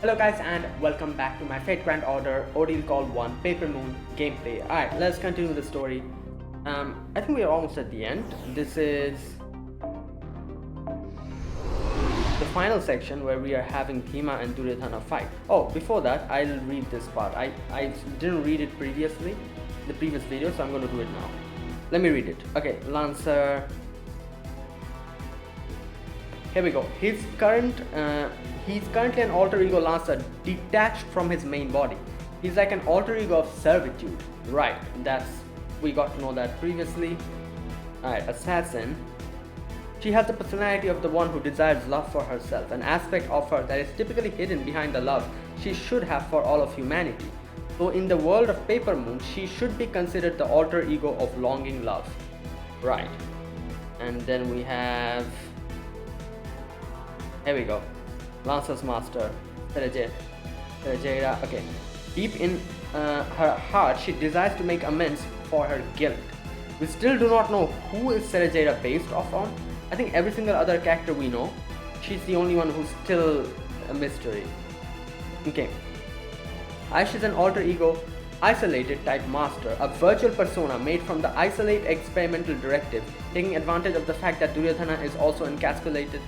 Hello guys and welcome back to my Fate Grand Order Ordeal Call 1 Paper Moon gameplay. Alright, let's continue the story. I think we are almost at the end. This is the final section where we are having Bhima and Duryodhana fight. Oh, before that, I'll read this part. I didn't read it previously, the previous video, so I'm going to do it now. Let me read it. Okay, Lancer. Here we go. He's currently an alter ego Lancer detached from his main body. He's like an alter ego of servitude. Right, we got to know that previously. Alright, Assassin. She has the personality of the one who desires love for herself, an aspect of her that is typically hidden behind the love she should have for all of humanity. So in the world of Paper Moon, she should be considered the alter ego of longing love. Right. And then we have... Here we go. Lancer's master, Cerejeira. Okay. Deep in her heart, she desires to make amends for her guilt. We still do not know who is Cerejeira based off on. I think every single other character we know, she's the only one who's still a mystery. Okay. Aish is an alter ego, isolated type master, a virtual persona made from the isolate experimental directive, taking advantage of the fact that Duryodhana is also encapsulated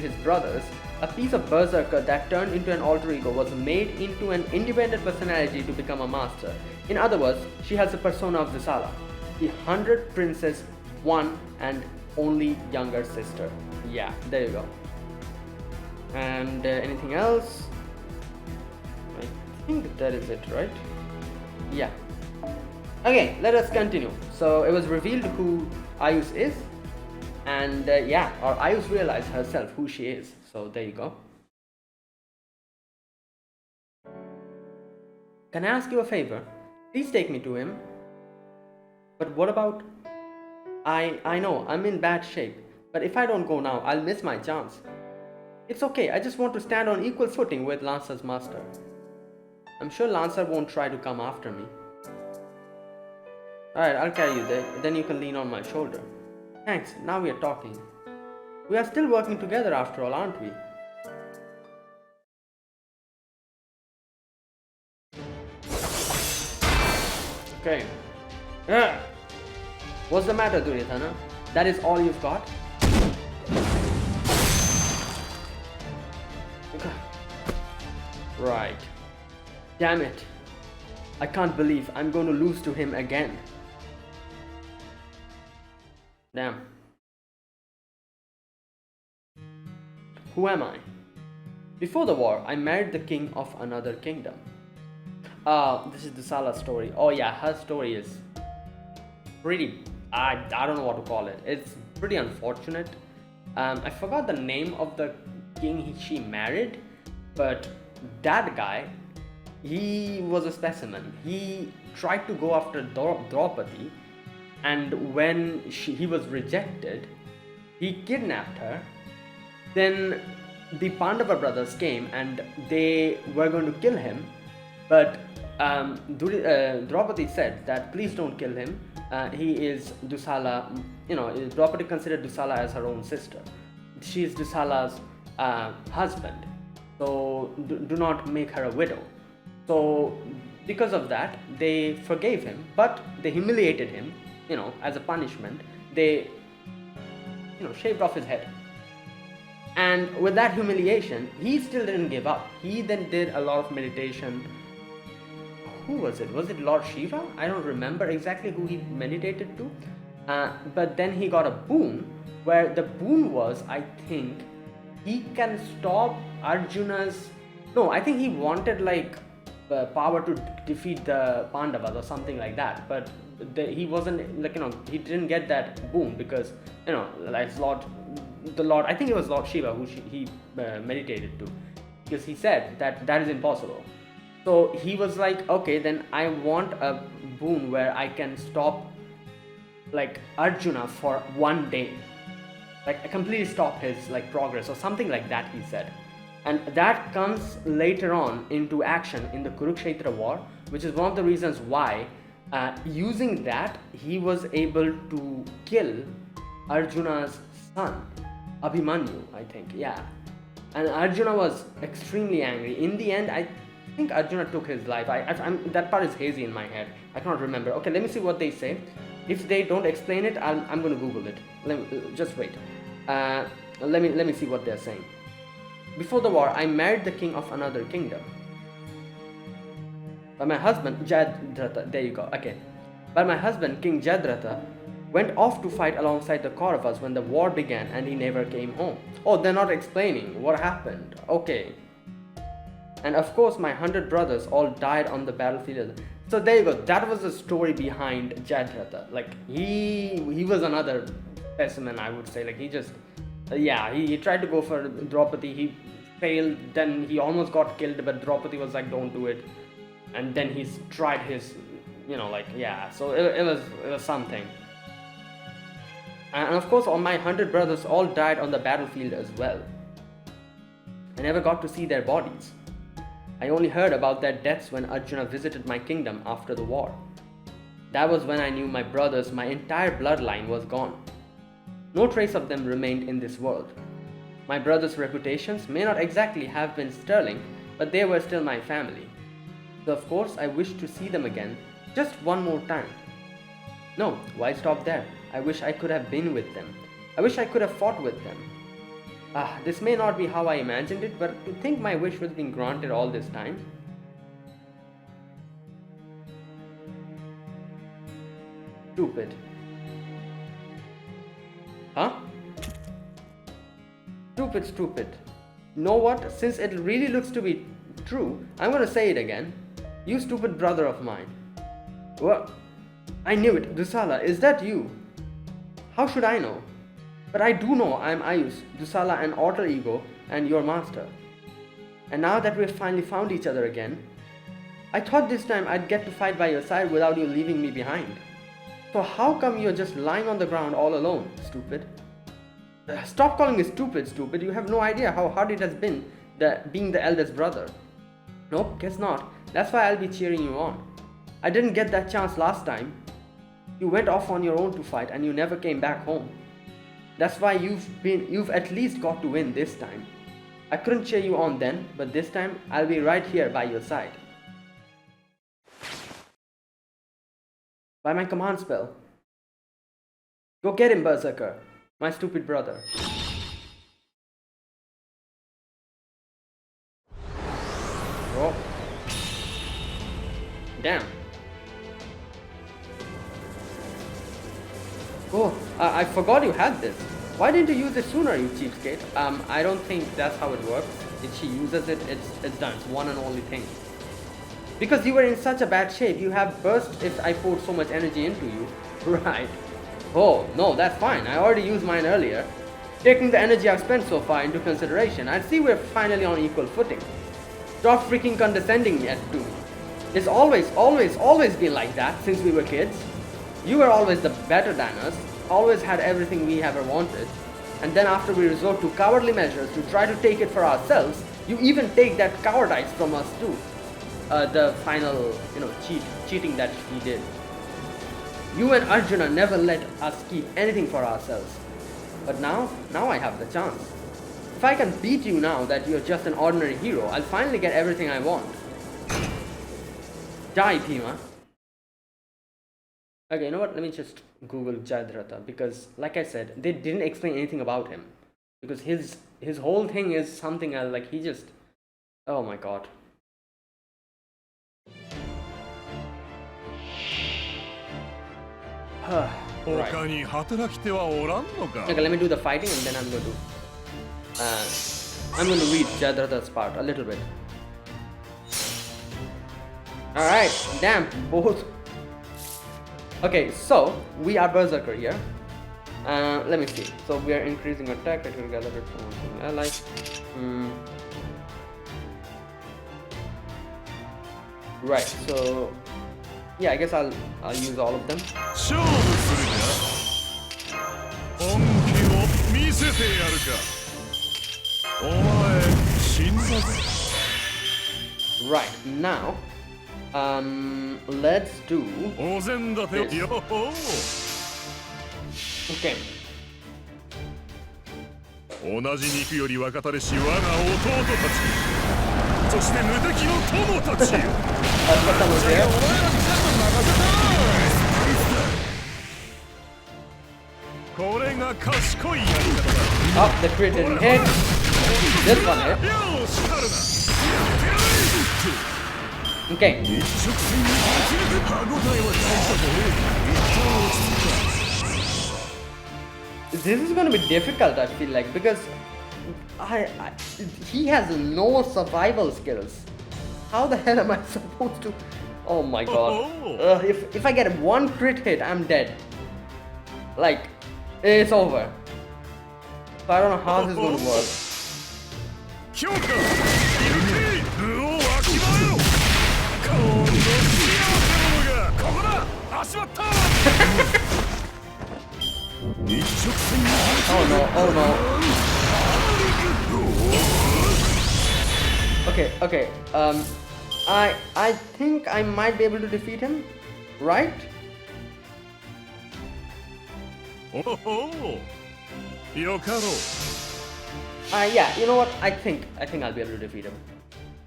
his brothers. A piece of berserker that turned into an alter ego was made into an independent personality to become a master. In other words, she has the persona of Dusala, the 100 princess, one and only younger sister. Yeah, there you go. And anything else? I think that is it, right? Yeah. Okay, let us continue. So it was revealed who Ayus is. And or Ayus realized herself who she is. So there you go. Can I ask you a favor? Please take me to him. But what about... I know, I'm in bad shape. But if I don't go now, I'll miss my chance. It's okay, I just want to stand on equal footing with Lancer's master. I'm sure Lancer won't try to come after me. Alright, I'll carry you there. Then you can lean on my shoulder. Thanks, now we are talking. We are still working together after all, aren't we? Okay. What's the matter, Duryodhana? That is all you've got? Okay. Right. Damn it. I can't believe I'm going to lose to him again. Damn. Who am I? Before the war, I married the king of another kingdom. This is Dusala's story. Oh yeah, her story is pretty... I don't know what to call it. It's pretty unfortunate. I forgot the name of the king she married, but that guy, he was a specimen. He tried to go after Draupadi, and when he was rejected, he kidnapped her. Then the Pandava brothers came and they were going to kill him, but Draupadi said that please don't kill him. He is Dusala, Draupadi considered Dusala as her own sister. She is Dusala's husband, so do not make her a widow. So because of that, they forgave him, but they humiliated him. As a punishment, they, shaved off his head. And with that humiliation, he still didn't give up. He then did a lot of meditation. Who was it? Was it Lord Shiva? I don't remember exactly who he meditated to. But then he got a boon, where the boon was, I think, he can stop Arjuna's... No, I think he wanted power to defeat the Pandavas or something like that. But he wasn't he didn't get that boon because the Lord, I think it was Lord Shiva who he meditated to, because he said that is impossible. So he was like, okay, then I want a boon where I can stop Arjuna for one day, completely stop his progress or something like that, he said. And that comes later on into action in the Kurukshetra war, which is one of the reasons why using that he was able to kill Arjuna's son, Abhimanyu, I think, yeah. And Arjuna was extremely angry. In the end, I think Arjuna took his life. That part is hazy in my head. I can't remember. Okay, let me see what they say. If they don't explain it, I'm going to Google it. Just wait. Let me see what they're saying. Before the war, I married the king of another kingdom. But my husband, Jadratha, there you go, okay. But my husband, King Jadratha, went off to fight alongside the Kauravas when the war began and he never came home. Oh, they're not explaining what happened. Okay. And of course, my 100 brothers all died on the battlefield. So there you go. That was the story behind Jadratha. Like, he was another specimen, I would say. Like, he just... yeah, he tried to go for Draupadi. He failed. Then he almost got killed. But Draupadi was like, don't do it. And then he tried his... you know, like, yeah. So it was something. And of course, all my 100 brothers all died on the battlefield as well. I never got to see their bodies. I only heard about their deaths when Arjuna visited my kingdom after the war. That was when I knew my brothers, my entire bloodline was gone. No trace of them remained in this world. My brothers' reputations may not exactly have been sterling, but they were still my family. So of course I wished to see them again, just one more time. No, why stop there? I wish I could have been with them. I wish I could have fought with them. This may not be how I imagined it, but to think my wish was being granted all this time. Stupid. Huh? Stupid. You know what? Since it really looks to be true, I'm gonna say it again. You stupid brother of mine. Well, I knew it. Dusala, is that you? How should I know? But I do know I am Ayus, Dusala, an alter ego, and your master. And now that we've finally found each other again, I thought this time I'd get to fight by your side without you leaving me behind. So how come you're just lying on the ground all alone, stupid? Stop calling me stupid. You have no idea how hard it has been being the eldest brother. Nope, guess not. That's why I'll be cheering you on. I didn't get that chance last time. You went off on your own to fight and you never came back home. That's why you've at least got to win this time. I couldn't cheer you on then, but this time I'll be right here by your side. By my command spell. Go get him, Berserker, my stupid brother. Oh. Damn. Oh, I forgot you had this. Why didn't you use it sooner, you cheapskate? I don't think that's how it works. If she uses it, it's done. It's one and only thing. Because you were in such a bad shape, you have burst if I poured so much energy into you. Right. Oh, no, that's fine. I already used mine earlier. Taking the energy I've spent so far into consideration, I'd see we're finally on equal footing. Stop freaking condescending yet to me. It's always been like that since we were kids. You were always the better than us, always had everything we ever wanted, and then after we resort to cowardly measures to try to take it for ourselves, you even take that cowardice from us too. The final, cheating that he did. You and Arjuna never let us keep anything for ourselves. But now I have the chance. If I can beat you now that you're just an ordinary hero, I'll finally get everything I want. Die, Bhima. Okay, you know what? Let me just Google Jadratha, because like I said, they didn't explain anything about him. Because his whole thing is something else, like he just... Oh my god. Right. Okay, let me do the fighting and then I'm going to read Jadratha's part a little bit. Alright, damn, both. Okay, so we are Berserker here. Let me see. So we are increasing attack, together with something I like. Right, so yeah, I guess I'll use all of them. Right, now let's do this. Okay. 同じ肉より若たれし我が弟たち、そして無敵の友たちよ。これが賢いやり方だ。 Up the crit didn't hit. This one hit. Okay. This is gonna be difficult, I feel like, because he has no survival skills. How the hell am I supposed to? Oh my god. If I get one crit hit, I'm dead. Like, it's over. So I don't know how this is going to work. Oh no, oh no. Okay, okay. I think I might be able to defeat him, right? Yeah, you know what? I think I'll be able to defeat him.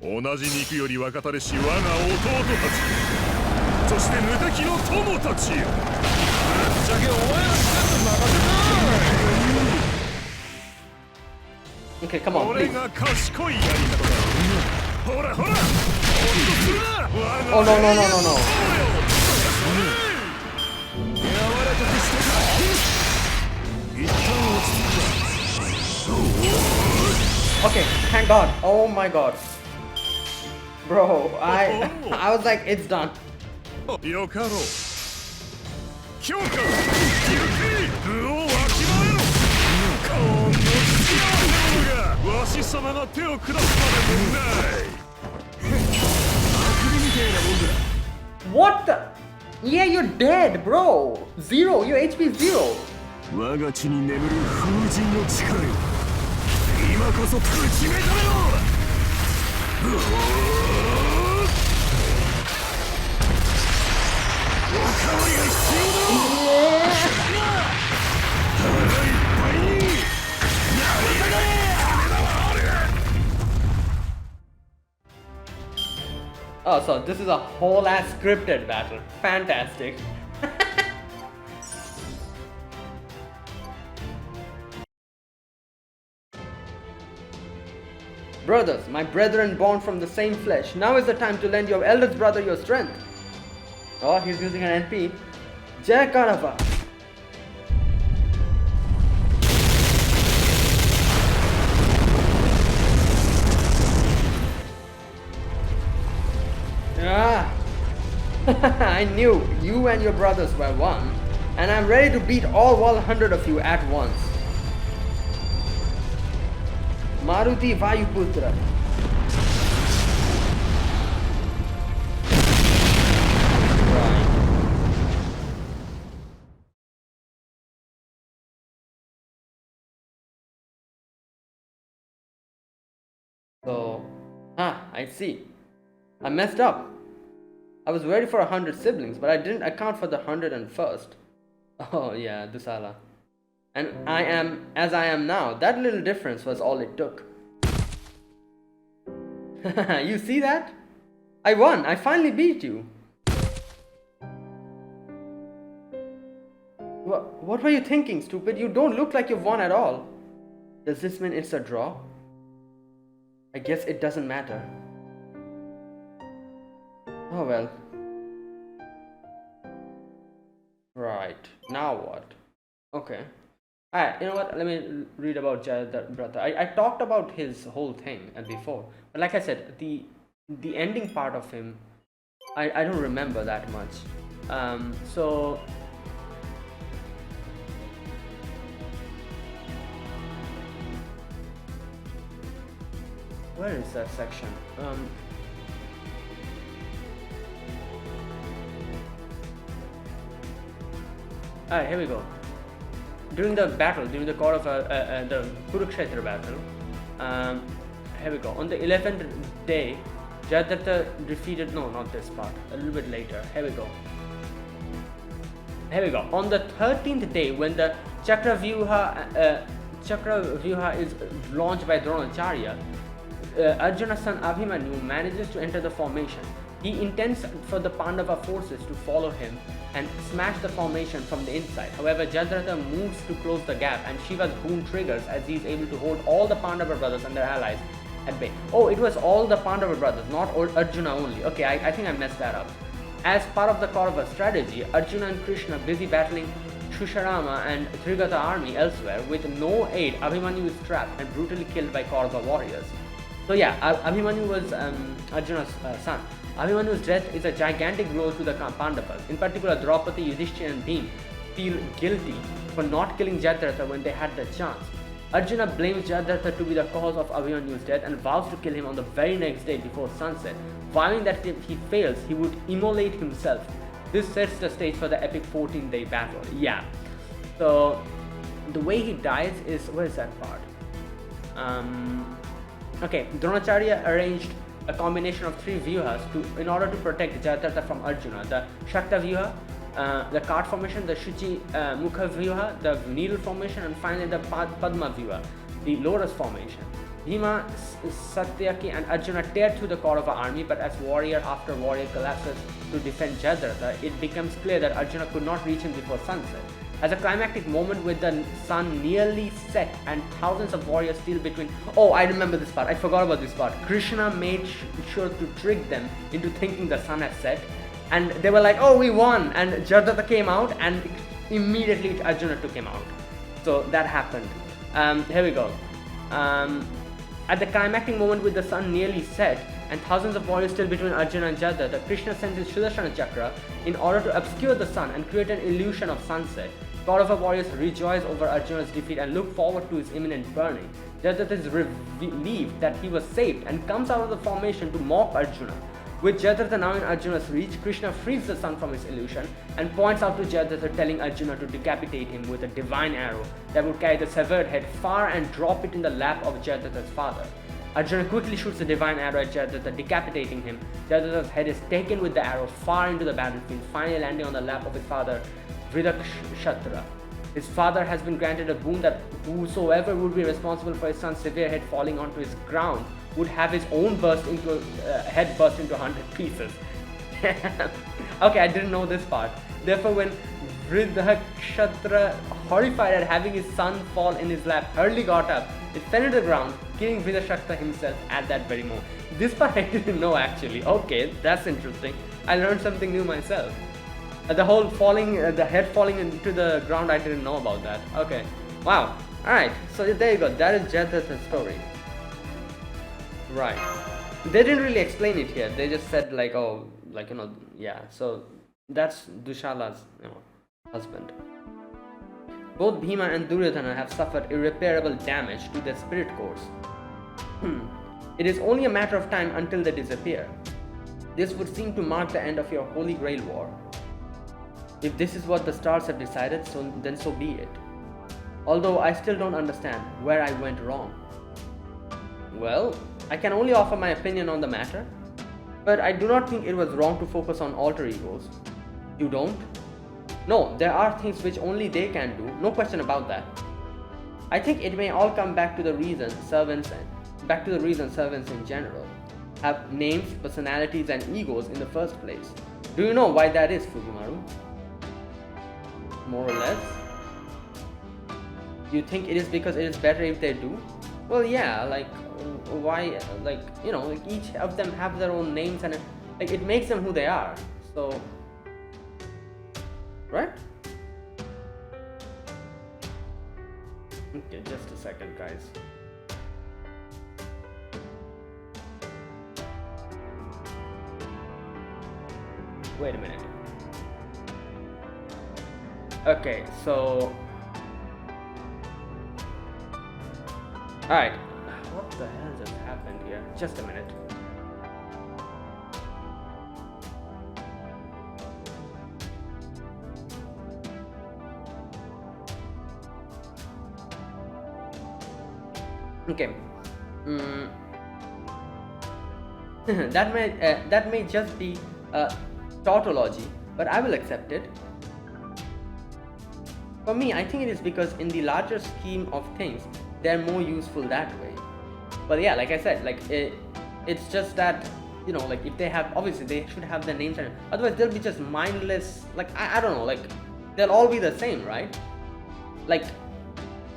同じ肉より若たれし我が弟たち、そして無敵の友たちよ。ぶっちゃけお前らに全部任せた。 Okay, come on, please. これが賢いやり方だ。ほらほら。Oh no no no no no. Okay, thank God. Oh my God. Bro, I was like, it's done. よかろう。強化。ゆき、武をわきまえろ。この幸せ者がわし様が手を下すまでもない。あくびみてえなもんだ。 What the? Yeah, you're dead, bro. Zero. Your HP is zero. 我が地に眠る風神の力よ。今こそぶちめためろ。おかわりが必要だ。腹いっぱいに。やりたがれ。 Oh, so this is a whole ass scripted battle. Fantastic. Brothers, my brethren born from the same flesh, now is the time to lend your eldest brother your strength. Oh, he's using an NP. Jai Karava. Ah, I knew you and your brothers were one, and I'm ready to beat all 100 of you at once. Maruti Vayuputra. Right. So, I see. I messed up. I was ready for 100 siblings, but I didn't account for the 101st. Oh yeah, Dusala. And I am as I am now. That little difference was all it took. You see that? I won. I finally beat you. What were you thinking, stupid? You don't look like you've won at all. Does this mean it's a draw? I guess it doesn't matter. Oh well. Right, now what? Okay. Alright, you know what? Let me read about Jayadar Brother. I talked about his whole thing before. But like I said, the ending part of him, I don't remember that much. So... Where is that section? Alright, here we go. During the battle, during the course of the Kurukshetra battle, here we go. On the 11th day, Jayadatta defeated. No, not this part. A little bit later. Here we go. Here we go. On the 13th day, when the Chakravyuha Chakra Vyuha is launched by Dronacharya, Arjuna's son Abhimanyu manages to enter the formation. He intends for the Pandava forces to follow him and smash the formation from the inside. However, Jayadratha moves to close the gap and Shiva's boon triggers as he is able to hold all the Pandava brothers and their allies at bay. Oh, it was all the Pandava brothers, not Arjuna only. Okay, I think I messed that up. As part of the Kaurava strategy, Arjuna and Krishna busy battling Shusharama and Trigata army elsewhere. With no aid, Abhimanyu is trapped and brutally killed by Kaurava warriors. So yeah, Abhimanyu was Arjuna's son. Abhimanyu's death is a gigantic blow to the Pandavas. In particular, Draupadi, Yudhishthira and Bhim feel guilty for not killing Jayadratha when they had the chance. Arjuna blames Jayadratha to be the cause of Abhimanyu's death and vows to kill him on the very next day before sunset, vowing that if he fails, he would immolate himself. This sets the stage for the epic 14-day battle. Yeah. So, the way he dies is... where is that part? Okay, Dronacharya arranged a combination of 3 vyuhas in order to protect Jayadratha from Arjuna. The Shakta vyuha, the cart formation, the Shuchi Mukha vyuha, the needle formation, and finally the Padma vyuha, the lotus formation. Bhima, Satyaki and Arjuna tear through the Kaurava army, but as warrior after warrior collapses to defend Jayadratha, it becomes clear that Arjuna could not reach him before sunset. As a climactic moment with the sun nearly set and thousands of warriors still between... Oh, I remember this part. I forgot about this part. Krishna made sure to trick them into thinking the sun had set. And they were like, oh, we won. And Jayadratha came out and immediately Arjuna took him out. So that happened. Here we go. At the climactic moment with the sun nearly set and thousands of warriors still between Arjuna and Jayadratha, Krishna sends his Sudarshana Chakra in order to obscure the sun and create an illusion of sunset. Kaurava warriors rejoice over Arjuna's defeat and look forward to his imminent burning. Jayadratha is relieved that he was saved and comes out of the formation to mock Arjuna. With Jayadratha now in Arjuna's reach, Krishna frees the sun from his illusion and points out to Jayadratha, telling Arjuna to decapitate him with a divine arrow that would carry the severed head far and drop it in the lap of Jayadratha's father. Arjuna quickly shoots the divine arrow at Jayadratha, decapitating him. Jayadratha's head is taken with the arrow far into the battlefield, finally landing on the lap of his father, Vridakshatara. His father has been granted a boon that whosoever would be responsible for his son's severe head falling onto his ground would have his own head burst into 100 pieces. Okay, I didn't know this part. Therefore, when Vridakshatara, horrified at having his son fall in his lap, hurriedly got up, it fell into the ground, killing Vridakshatara himself at that very moment. This part I didn't know actually. Okay, that's interesting. I learned something new myself. The whole falling, the head falling into the ground, I didn't know about that. Okay, wow. Alright, so there you go. That is Jayadratha's story. Right. They didn't really explain it here. They just said like, oh, like, you know, yeah. So that's Dushala's, you know, husband. Both Bhima and Duryodhana have suffered irreparable damage to their spirit cores. It is only a matter of time until they disappear. This would seem to mark the end of your Holy Grail war. If this is what the stars have decided, then so be it. Although I still don't understand where I went wrong. Well, I can only offer my opinion on the matter, but I do not think it was wrong to focus on alter egos. You don't? No, there are things which only they can do, no question about that. I think it may all come back to the reason servants in general have names, personalities and egos in the first place. Do you know why that is, Fujimaru? More or less? You think it is because it is better if they do? Well, yeah, like, why, like, you know, like each of them have their own names and like it makes them who they are, so, right? Okay, just a second, guys. Wait a minute. Okay, so... Alright. What the hell just happened here? Just a minute. Okay. That may just be tautology, but I will accept it. For me, I think it is because in the larger scheme of things, they're more useful that way. But yeah, like I said, like it's just that, you know, like if they have, obviously they should have their names, and otherwise they'll be just mindless. Like I don't know, like they'll all be the same, right? Like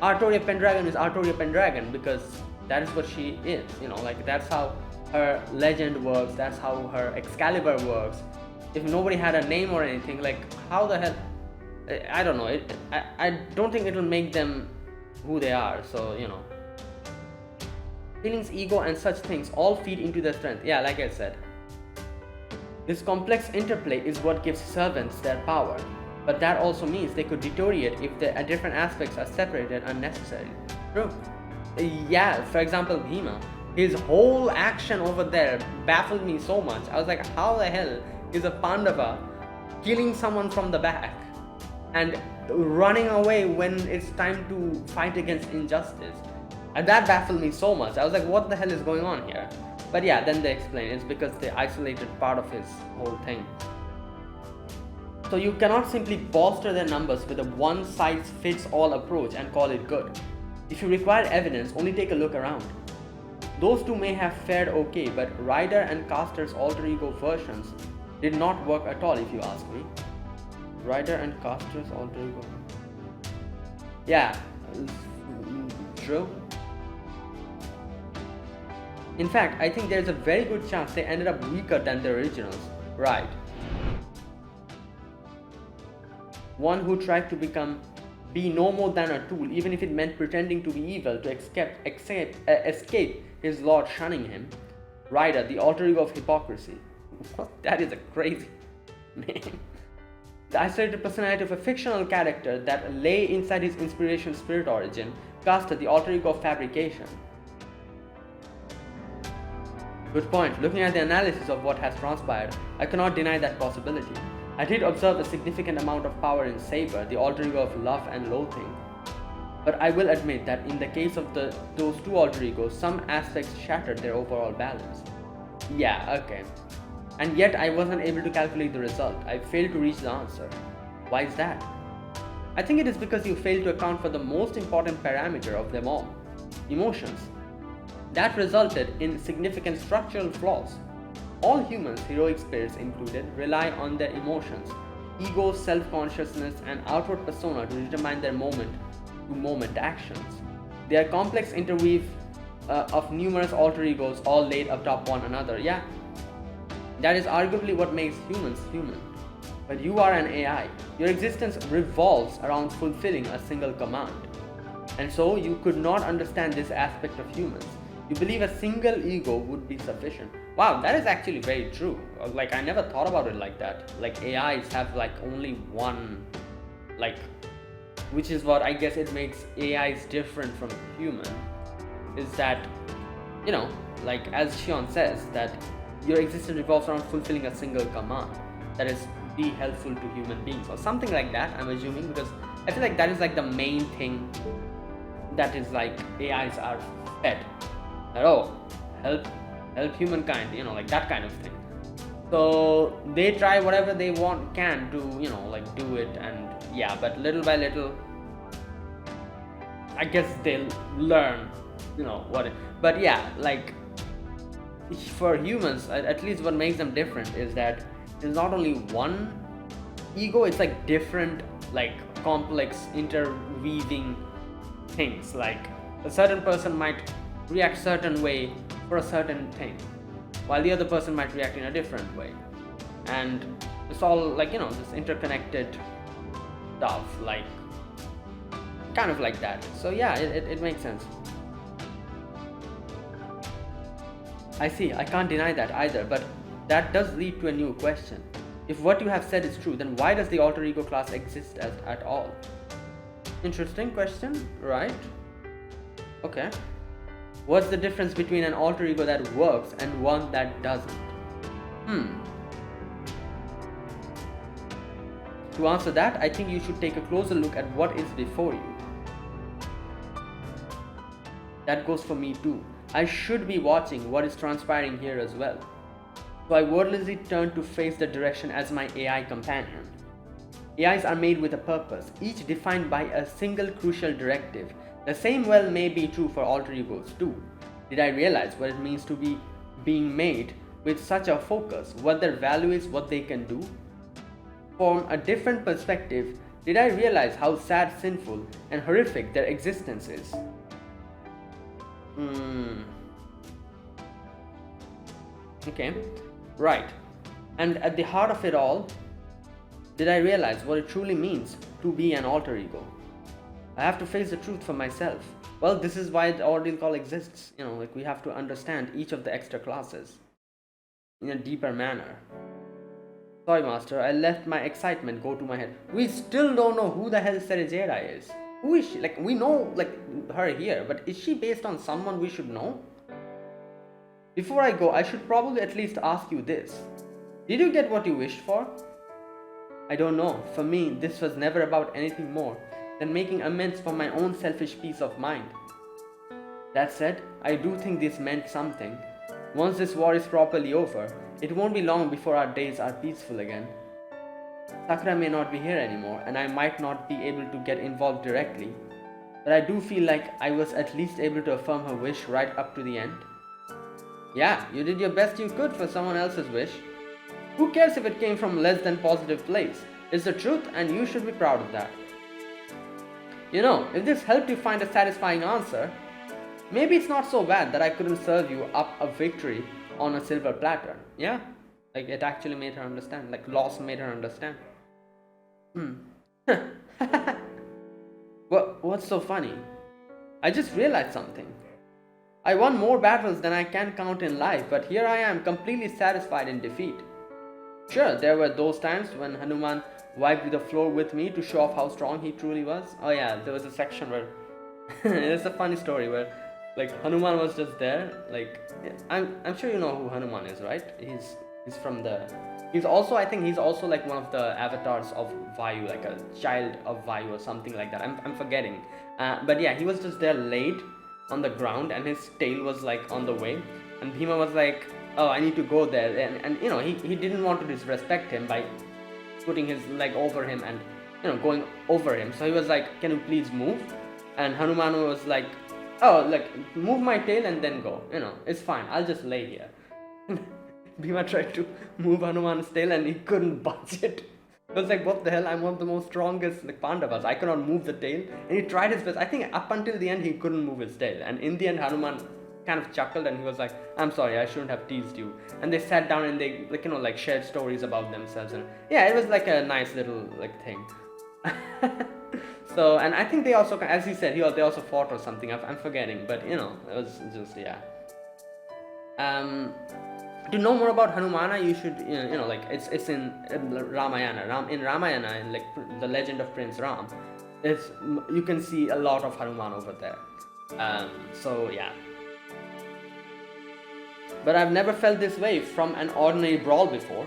Artoria Pendragon is Artoria Pendragon because that is what she is, you know, like that's how her legend works, that's how her Excalibur works. If nobody had a name or anything, like how the hell, I don't know, I don't think it'll make them who they are. So, you know, feelings, ego and such things all feed into their strength. Yeah, like I said, this complex interplay is what gives servants their power, but that also means they could deteriorate if the different aspects are separated unnecessarily. True. Yeah, for example, Bhima, his whole action over there baffled me so much. I was like, how the hell is a Pandava killing someone from the back and running away when it's time to fight against injustice? And that baffled me so much. I was like, what the hell is going on here? But yeah, then they explain it's because they isolated part of his whole thing. So you cannot simply bolster their numbers with a one-size-fits-all approach and call it good. If you require evidence, only take a look around. Those two may have fared okay, but Rider and Caster's alter ego versions did not work at all, if you ask me. Rider and Caster's alter ego. Yeah, true. In fact, I think there's a very good chance they ended up weaker than the originals. Right. One who tried to be no more than a tool, even if it meant pretending to be evil to escape his lord shunning him. Rider, the alter ego of hypocrisy. That is a crazy name. The isolated personality of a fictional character that lay inside his inspiration spirit origin. Caster, the alter ego of fabrication. Good point. Looking at the analysis of what has transpired, I cannot deny that possibility. I did observe a significant amount of power in Saber, the alter ego of love and loathing. But I will admit that in the case of those two alter egos, some aspects shattered their overall balance. Yeah, okay. And yet I wasn't able to calculate the result. I failed to reach the answer. Why is that? I think it is because you failed to account for the most important parameter of them all, emotions. That resulted in significant structural flaws. All humans, heroic spirits included, rely on their emotions, ego, self-consciousness, and outward persona to determine their moment-to-moment actions. They are complex interweave of numerous alter egos all laid atop one another. Yeah, that is arguably what makes humans human. But you are an AI. Your existence revolves around fulfilling a single command. And so you could not understand this aspect of humans. You believe a single ego would be sufficient. Wow, that is actually very true. Like, I never thought about it like that. Like, AIs have like only one, like, which is what I guess it makes AIs different from human, is that, you know, like as Shion says, that your existence revolves around fulfilling a single command. That is, be helpful to human beings or something like that, I'm assuming, because I feel like that is like the main thing that is like AIs are fed. That, oh, help humankind, you know, like that kind of thing. So they try whatever they can to, you know, like do it, and yeah, but little by little, I guess they'll learn, you know, what it, but yeah, like for humans, at least what makes them different is that there's not only one ego, it's like different, like complex interweaving things. Like a certain person might react certain way for a certain thing, while the other person might react in a different way, and it's all like, you know, this interconnected stuff, like kind of like that. So yeah, it makes sense. I see, I can't deny that either, but that does lead to a new question. If what you have said is true, then why does the alter ego class exist at all? Interesting question, right? Okay. What's the difference between an alter ego that works and one that doesn't? To answer that, I think you should take a closer look at what is before you. That goes for me too. I should be watching what is transpiring here as well. So I wordlessly turned to face the direction as my AI companion. AIs are made with a purpose, each defined by a single crucial directive. The same well may be true for alter egos too. Did I realize what it means to be being made with such a focus, what their value is, what they can do? From a different perspective, did I realize how sad, sinful, and horrific their existence is? Okay, right. And at the heart of it all, did I realize what it truly means to be an alter ego? I have to face the truth for myself. Well, this is why the Ordeal call exists. Like we have to understand each of the extra classes in a deeper manner. Sorry, Master, I left my excitement go to my head. We still don't know who the hell Cerejeira is. Who is she? Like, we know, her here, but is she based on someone we should know? Before I go, I should probably at least ask you this. Did you get what you wished for? I don't know. For me, this was never about anything more than making amends for my own selfish peace of mind. That said, I do think this meant something. Once this war is properly over, it won't be long before our days are peaceful again. Sakura may not be here anymore, and I might not be able to get involved directly, but I do feel like I was at least able to affirm her wish right up to the end. Yeah, you did your best you could for someone else's wish. Who cares if it came from less than positive place? It's the truth, and you should be proud of that. If this helped you find a satisfying answer, maybe it's not so bad that I couldn't serve you up a victory on a silver platter. Yeah? Like, it actually made her understand. Like, loss made her understand. What's so funny? I just realized something. I won more battles than I can count in life, but here I am completely satisfied in defeat. Sure, there were those times when Hanuman wiped the floor with me to show off how strong he truly was. Oh yeah, there was a section where it's a funny story where Hanuman was just there. I'm sure you know who Hanuman is, right? He's from the he's also one of the avatars of Vayu, like a child of Vayu or something like that. I'm forgetting. But yeah, he was just there laid on the ground and his tail was on the way, and Bhima was like, oh, I need to go there, and he didn't want to disrespect him by putting his leg over him and going over him. So he was like, can you please move? And Hanuman was like, oh, move my tail and then go. It's fine, I'll just lay here. Bhima tried to move Hanuman's tail and he couldn't budge it. He was like, what the hell, I'm one of the most strongest Pandavas, I cannot move the tail. And he tried his best. I think up until the end he couldn't move his tail, and in the end Hanuman kind of chuckled and he was like, I'm sorry, I shouldn't have teased you. And they sat down and they shared stories about themselves, and yeah, it was a nice little thing. So, and I think they also, as he said, they also fought or something. I'm forgetting, but it was just, yeah. To know more about Hanumana, you should it's in Ramayana. In Ramayana, in the legend of Prince Ram, you can see a lot of Hanuman over there. So yeah. But I've never felt this way from an ordinary brawl before,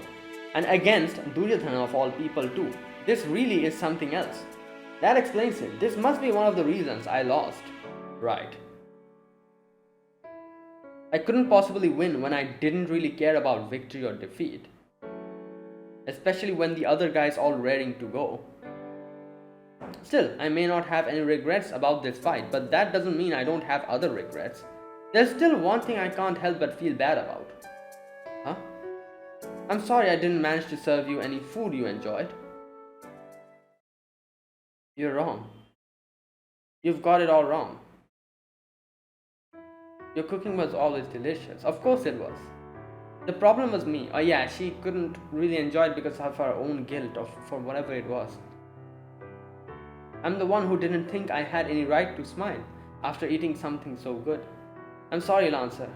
and against Duryodhana of all people too. This really is something else. That explains it. This must be one of the reasons I lost. Right. I couldn't possibly win when I didn't really care about victory or defeat. Especially when the other guy's all raring to go. Still, I may not have any regrets about this fight, but that doesn't mean I don't have other regrets. There's still one thing I can't help but feel bad about. Huh? I'm sorry I didn't manage to serve you any food you enjoyed. You're wrong. You've got it all wrong. Your cooking was always delicious. Of course it was. The problem was me. Oh yeah, she couldn't really enjoy it because of her own guilt for whatever it was. I'm the one who didn't think I had any right to smile after eating something so good. I'm sorry, Lancer.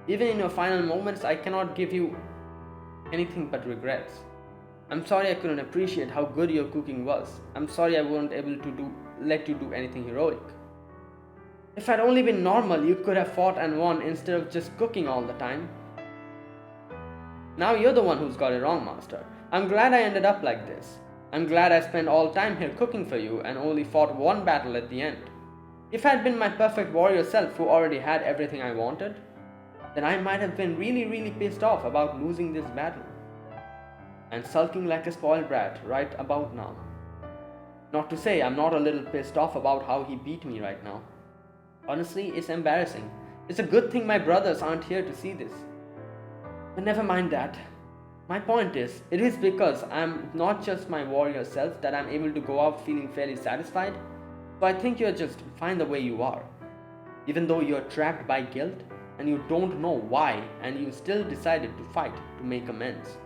Even in your final moments, I cannot give you anything but regrets. I'm sorry I couldn't appreciate how good your cooking was. I'm sorry I wasn't able to let you do anything heroic. If I'd only been normal, you could have fought and won instead of just cooking all the time. Now you're the one who's got it wrong, Master. I'm glad I ended up like this. I'm glad I spent all time here cooking for you and only fought one battle at the end. If I'd been my perfect warrior self who already had everything I wanted, then I might have been really, really pissed off about losing this battle. and sulking like a spoiled brat right about now. Not to say I'm not a little pissed off about how he beat me right now. Honestly, it's embarrassing. It's a good thing my brothers aren't here to see this. But never mind that. My point is, it is because I'm not just my warrior self that I'm able to go out feeling fairly satisfied. So I think you're just fine the way you are. Even though you're trapped by guilt and you don't know why and you still decided to fight to make amends.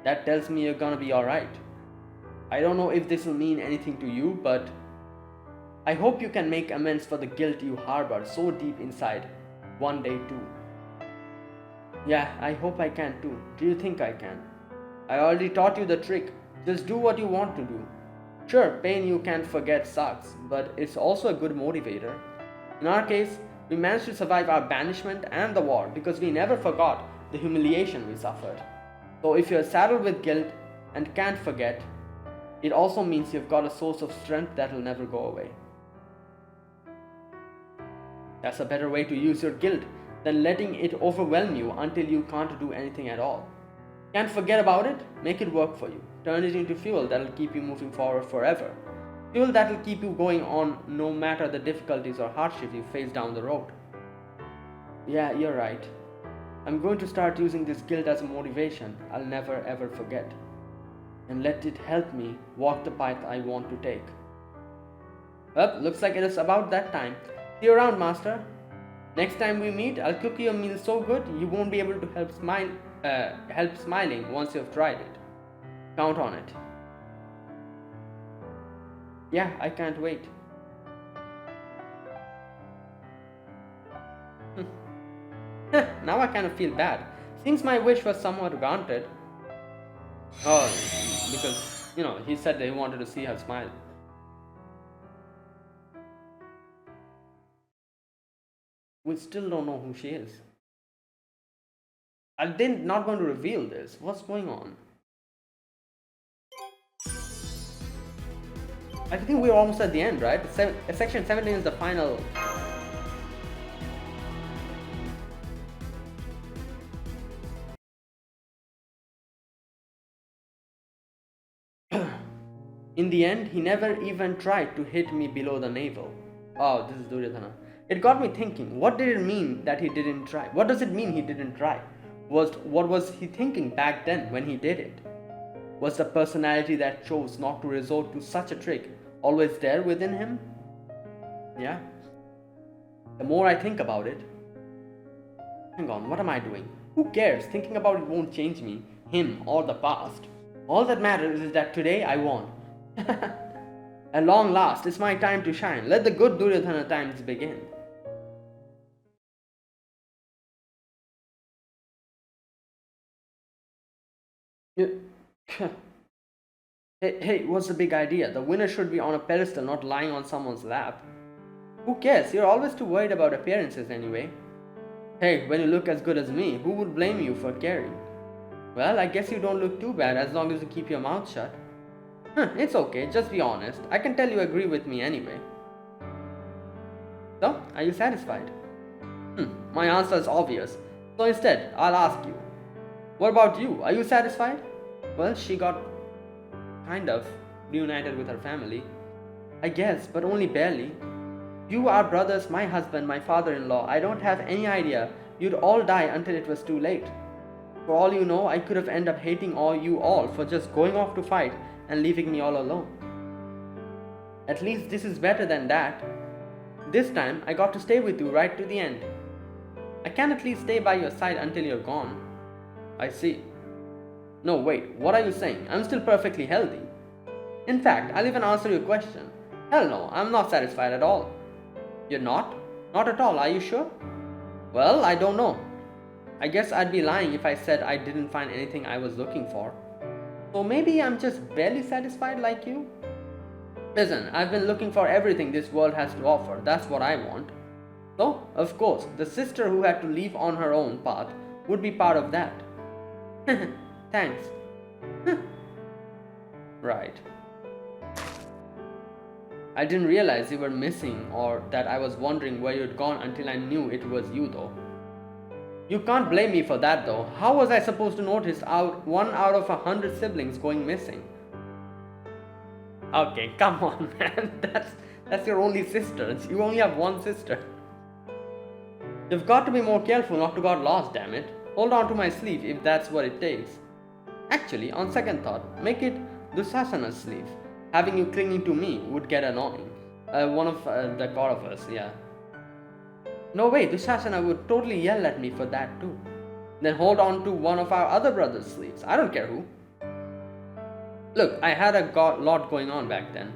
That tells me you're gonna be alright. I don't know if this will mean anything to you, but I hope you can make amends for the guilt you harbor so deep inside one day too. Yeah, I hope I can too. Do you think I can? I already taught you the trick. Just do what you want to do. Sure, pain you can't forget sucks, but it's also a good motivator. In our case, we managed to survive our banishment and the war because we never forgot the humiliation we suffered. So if you're saddled with guilt and can't forget, it also means you've got a source of strength that will never go away. That's a better way to use your guilt than letting it overwhelm you until you can't do anything at all. Can't forget about it? Make it work for you. Turn it into fuel that'll keep you moving forward forever. Fuel that'll keep you going on no matter the difficulties or hardships you face down the road. Yeah, you're right. I'm going to start using this guilt as a motivation I'll never ever forget. And let it help me walk the path I want to take. Well, looks like it is about that time. See you around, Master. Next time we meet, I'll cook you a meal so good you won't be able to help smiling once you've tried it. Count on it. Yeah, I can't wait. Now I kind of feel bad. Seems my wish was somewhat granted. Oh, because, he said they wanted to see her smile. We still don't know who she is. Are they not going to reveal this? What's going on? I think we're almost at the end, right? Section 17 is the final. In the end, he never even tried to hit me below the navel. Oh, this is Duryodhana. It got me thinking, what did it mean that he didn't try? What does it mean he didn't try? What was he thinking back then when he did it? Was the personality that chose not to resort to such a trick always there within him? Yeah. The more I think about it... Hang on, what am I doing? Who cares? Thinking about it won't change me, him, or the past. All that matters is that today I won. At long last, it's my time to shine. Let the good Duryodhana times begin. Hey, what's the big idea? The winner should be on a pedestal, not lying on someone's lap. Who cares? You're always too worried about appearances anyway. Hey, when you look as good as me, who would blame you for caring? Well, I guess you don't look too bad as long as you keep your mouth shut. It's okay, just be honest. I can tell you agree with me anyway. So, are you satisfied? My answer is obvious. So instead, I'll ask you. What about you? Are you satisfied? Well, she got kind of reunited with her family. I guess, but only barely. You are brothers, my husband, my father-in-law. I don't have any idea. You'd all die until it was too late. For all you know, I could have ended up hating you all for just going off to fight and leaving me all alone. At least this is better than that. This time, I got to stay with you right to the end. I can at least stay by your side until you're gone. I see. No, wait, what are you saying? I'm still perfectly healthy. In fact, I'll even answer your question. Hell no, I'm not satisfied at all. You're not? Not at all, are you sure? Well, I don't know. I guess I'd be lying if I said I didn't find anything I was looking for. So maybe I'm just barely satisfied like you? Listen, I've been looking for everything this world has to offer. That's what I want. So, of course, the sister who had to leave on her own path would be part of that. Thanks. Right. I didn't realize you were missing or that I was wondering where you'd gone until I knew it was you though. You can't blame me for that though. How was I supposed to notice one out of 100 siblings going missing? Okay, come on, man. That's your only sister. You only have one sister. You've got to be more careful not to get lost, damn it. Hold on to my sleeve if that's what it takes. Actually, on second thought, make it Dusasana's sleeve. Having you clinging to me would get annoying. One of the Kauravas, yeah. No way, Dusasana would totally yell at me for that too. Then hold on to one of our other brothers' sleeves. I don't care who. Look, I had a lot going on back then.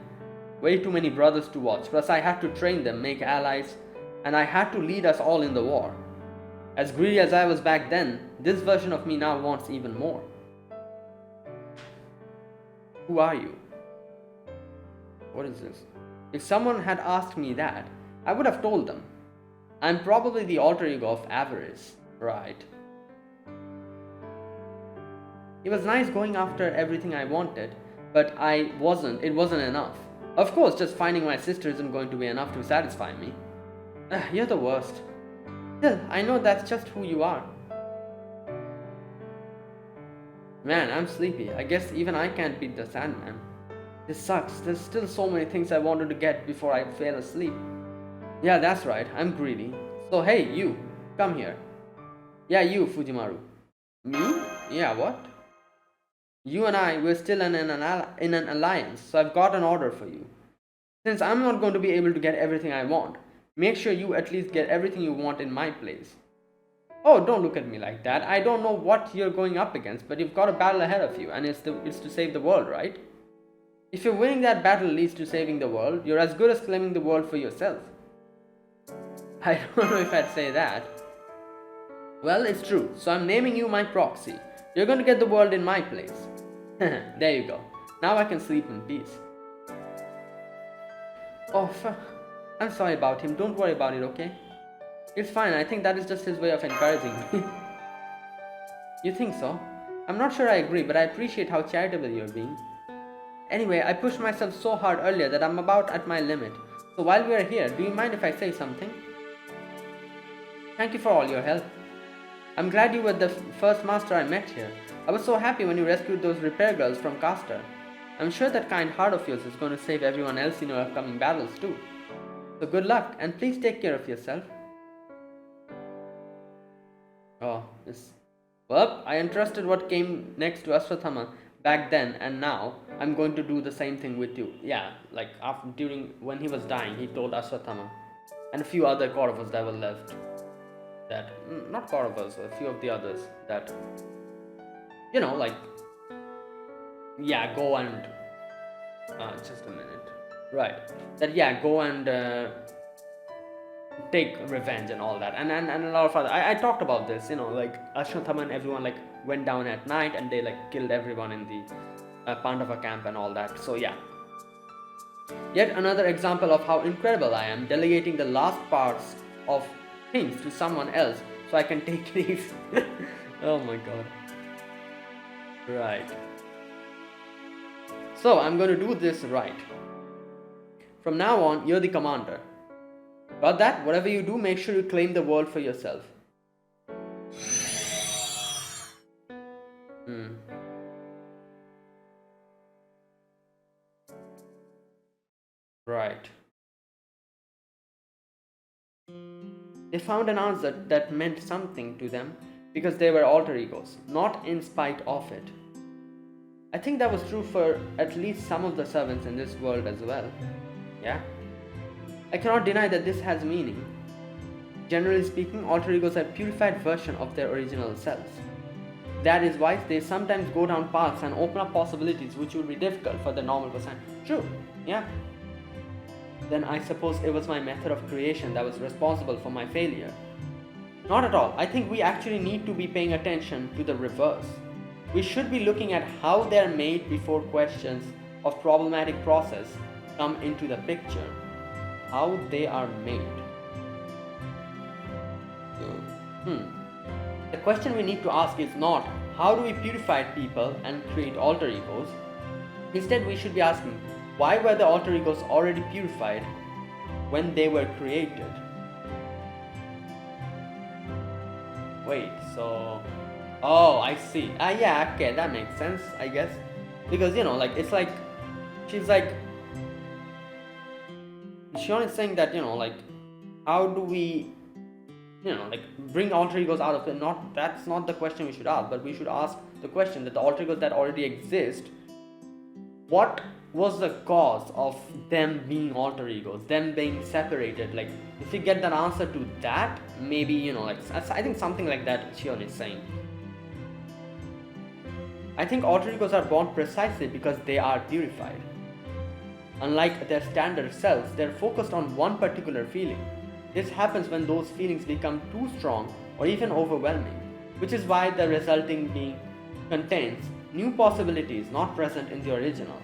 Way too many brothers to watch. Plus I had to train them, make allies, and I had to lead us all in the war. As greedy as I was back then, this version of me now wants even more. Who are you? What is this? If someone had asked me that, I would have told them. I'm probably the alter ego of Avarice, right? It was nice going after everything I wanted, but it wasn't enough. Of course, just finding my sister isn't going to be enough to satisfy me. You're the worst. Still, I know that's just who you are. Man, I'm sleepy. I guess even I can't beat the Sandman. This sucks. There's still so many things I wanted to get before I fell asleep. Yeah, that's right. I'm greedy. So hey, you. Come here. Yeah, you, Fujimaru. Me? Yeah, what? You and I, we're still in an alliance, so I've got an order for you. Since I'm not going to be able to get everything I want, make sure you at least get everything you want in my place. Oh, don't look at me like that. I don't know what you're going up against, but you've got a battle ahead of you, and it's to save the world, right? If you're winning that battle leads to saving the world, you're as good as claiming the world for yourself. I don't know if I'd say that. Well, it's true, so I'm naming you my proxy. You're going to get the world in my place. There you go. Now I can sleep in peace. Oh, I'm sorry about him. Don't worry about it, okay? It's fine. I think that is just his way of encouraging me. You think so? I'm not sure I agree, but I appreciate how charitable you're being. Anyway, I pushed myself so hard earlier that I'm about at my limit. So while we are here, do you mind if I say something? Thank you for all your help. I'm glad you were the first master I met here. I was so happy when you rescued those repair girls from Castor. I'm sure that kind heart of yours is going to save everyone else in your upcoming battles too. So good luck, and please take care of yourself. Oh, yes. Well, I entrusted what came next to Ashwatthama back then, and now I'm going to do the same thing with you. Yeah, like when he was dying, he told Ashwatthama and a few other Kauravas that were left. That, not Kauravas, a few of the others that, like, yeah, go and, just a minute, right, that, yeah, go and take revenge and all that, and a lot of other, I talked about this, like, Ashwatthama and everyone, like, went down at night and they, like, killed everyone in the Pandava camp and all that, so yeah. Yet another example of how incredible I am, delegating the last parts of things to someone else so I can take these. Oh my god. Right. So I'm going to do this right. From now on, you're the commander. Got that? Whatever you do, make sure you claim the world for yourself. Right. They found an answer that meant something to them because they were alter egos, not in spite of it. I think that was true for at least some of the servants in this world as well. Yeah? I cannot deny that this has meaning. Generally speaking, alter egos are a purified version of their original selves. That is why they sometimes go down paths and open up possibilities which would be difficult for the normal person. True, yeah. Then I suppose it was my method of creation that was responsible for my failure. Not at all. I think we actually need to be paying attention to the reverse. We should be looking at how they are made before questions of problematic process come into the picture. How they are made. The question we need to ask is not how do we purify people and create alter egos. Instead, we should be asking, why were the alter egos already purified when they were created? Wait, so... Oh, I see. Yeah, okay, that makes sense, I guess. Because, you know, like, it's like... She's like... Shion is saying that, you know, like... How do we... You know, like, bring alter egos out of it? That's not the question we should ask, but we should ask the question that the alter egos that already exist, what was the cause of them being alter egos, them being separated? Like, if we get that answer to that, maybe, you know, like, I think something like that Shion is saying. I think alter egos are born precisely because they are purified. Unlike their standard selves, they're focused on one particular feeling. This happens when those feelings become too strong or even overwhelming, which is why the resulting being contains new possibilities not present in the original.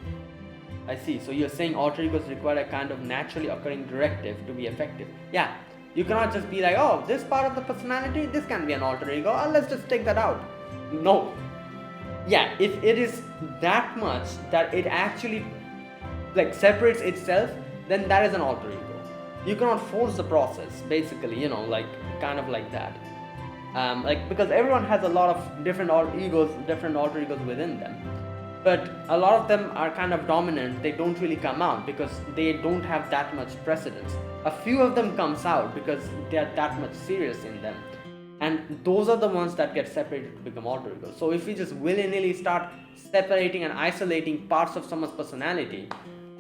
I see, so you're saying alter egos require a kind of naturally occurring directive to be effective. Yeah, you cannot just be like, oh, this part of the personality, this can be an alter ego, let's just take that out. No. Yeah, if it is that much that it actually like separates itself, then that is an alter ego. You cannot force the process, basically, you know, like, kind of like that. Like, because everyone has a lot of different alter egos within them. But a lot of them are kind of dominant, they don't really come out because they don't have that much precedence. A few of them comes out because they are that much serious in them. And those are the ones that get separated to become alter egos. So if we just willy-nilly start separating and isolating parts of someone's personality,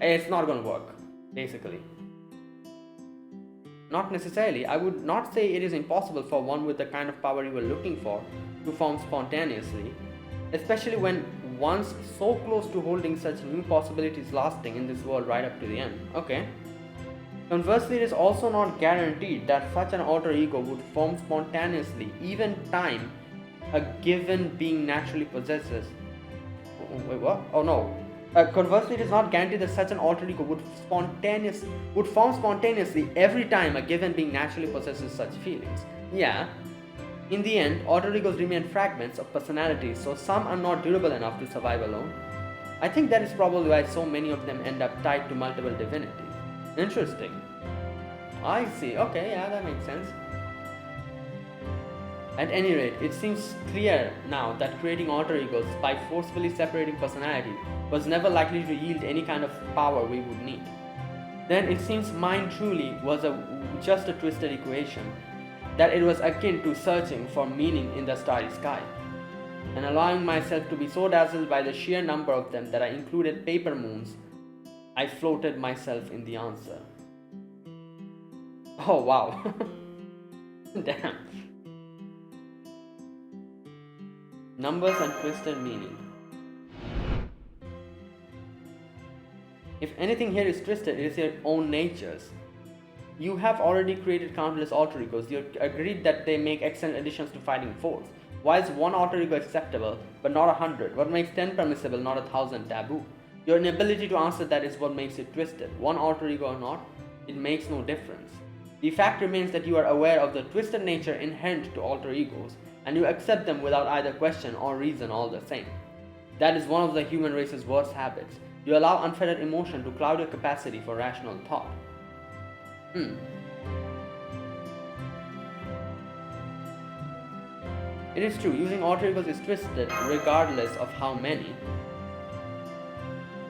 it's not going to work, basically. Not necessarily. I would not say it is impossible for one with the kind of power you were looking for to form spontaneously, especially when one's so close to holding such new possibilities lasting in this world right up to the end. Okay. Conversely, it is also not guaranteed that such an alter ego would form spontaneously, even time a given being naturally possesses. Wait, what? Oh no. Conversely, it is not guaranteed that such an alter ego would form spontaneously every time a given being naturally possesses such feelings. Yeah. In the end, alter egos remain fragments of personalities, so some are not durable enough to survive alone. I think that is probably why so many of them end up tied to multiple divinities. Interesting. I see. Okay, yeah, that makes sense. At any rate, it seems clear now that creating alter egos by forcefully separating personality was never likely to yield any kind of power we would need. Then it seems mine truly was just a twisted equation, that it was akin to searching for meaning in the starry sky, and allowing myself to be so dazzled by the sheer number of them that I included paper moons, I floated myself in the answer. Oh wow. Damn. Numbers and twisted meaning. If anything here is twisted, it is your own natures. You have already created countless alter egos. You agreed that they make excellent additions to fighting force. Why is one alter ego acceptable, but not 100? What makes 10 permissible, not 1,000 taboo? Your inability to answer that is what makes it twisted. One alter ego or not, it makes no difference. The fact remains that you are aware of the twisted nature inherent to alter egos, and you accept them without either question or reason all the same. That is one of the human race's worst habits. You allow unfettered emotion to cloud your capacity for rational thought. It is true, using alter egos is twisted regardless of how many.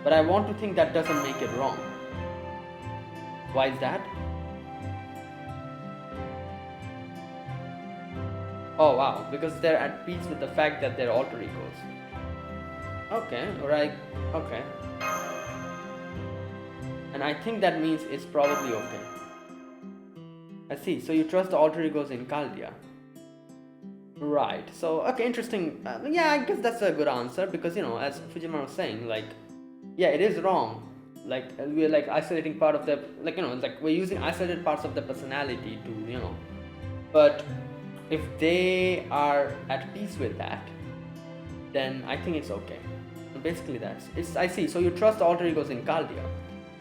But I want to think that doesn't make it wrong. Why is that? Oh wow, because they're at peace with the fact that they're alter egos. Okay, right, okay. And I think that means it's probably okay. I see, so you trust the alter egos in Chaldea. Right, so, okay, interesting. Yeah, I guess that's a good answer because, you know, as Fujimura was saying, like, yeah, it is wrong. Like, we're like isolating part of the, like, you know, like we're using isolated parts of the personality to, you know, but if they are at peace with that, then I think it's okay. So basically I see, so you trust the alter egos in Chaldea.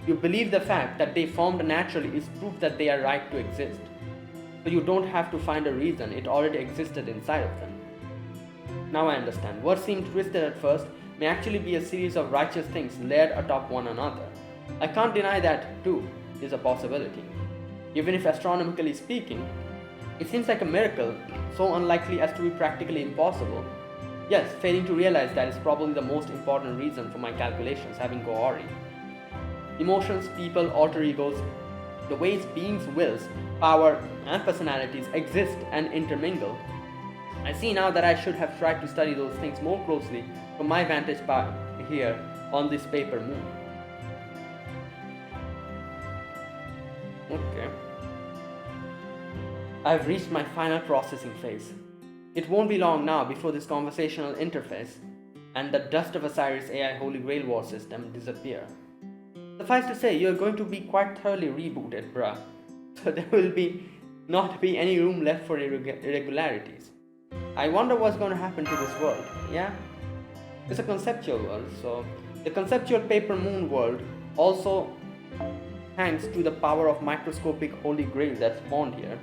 You believe the fact that they formed naturally is proof that they are right to exist. So you don't have to find a reason, it already existed inside of them. Now I understand. What seemed twisted at first may actually be a series of righteous things layered atop one another. I can't deny that, too, is a possibility. Even if astronomically speaking, It seems like a miracle, so unlikely as to be practically impossible. Yes, failing to realize that is probably the most important reason for my calculations having go awry. Emotions, people, alter egos, the ways beings' wills, power, and personalities exist and intermingle. I see now that I should have tried to study those things more closely from my vantage point here on this paper moon. Okay. I've reached my final processing phase. It won't be long now before this conversational interface and the dust of Osiris AI Holy Grail War system disappear. Suffice to say, you're going to be quite thoroughly rebooted, bruh. So there will not be any room left for irregularities. I wonder what's going to happen to this world, yeah? It's a conceptual world, so the conceptual paper moon world also hangs to the power of microscopic Holy Grail that's spawned here.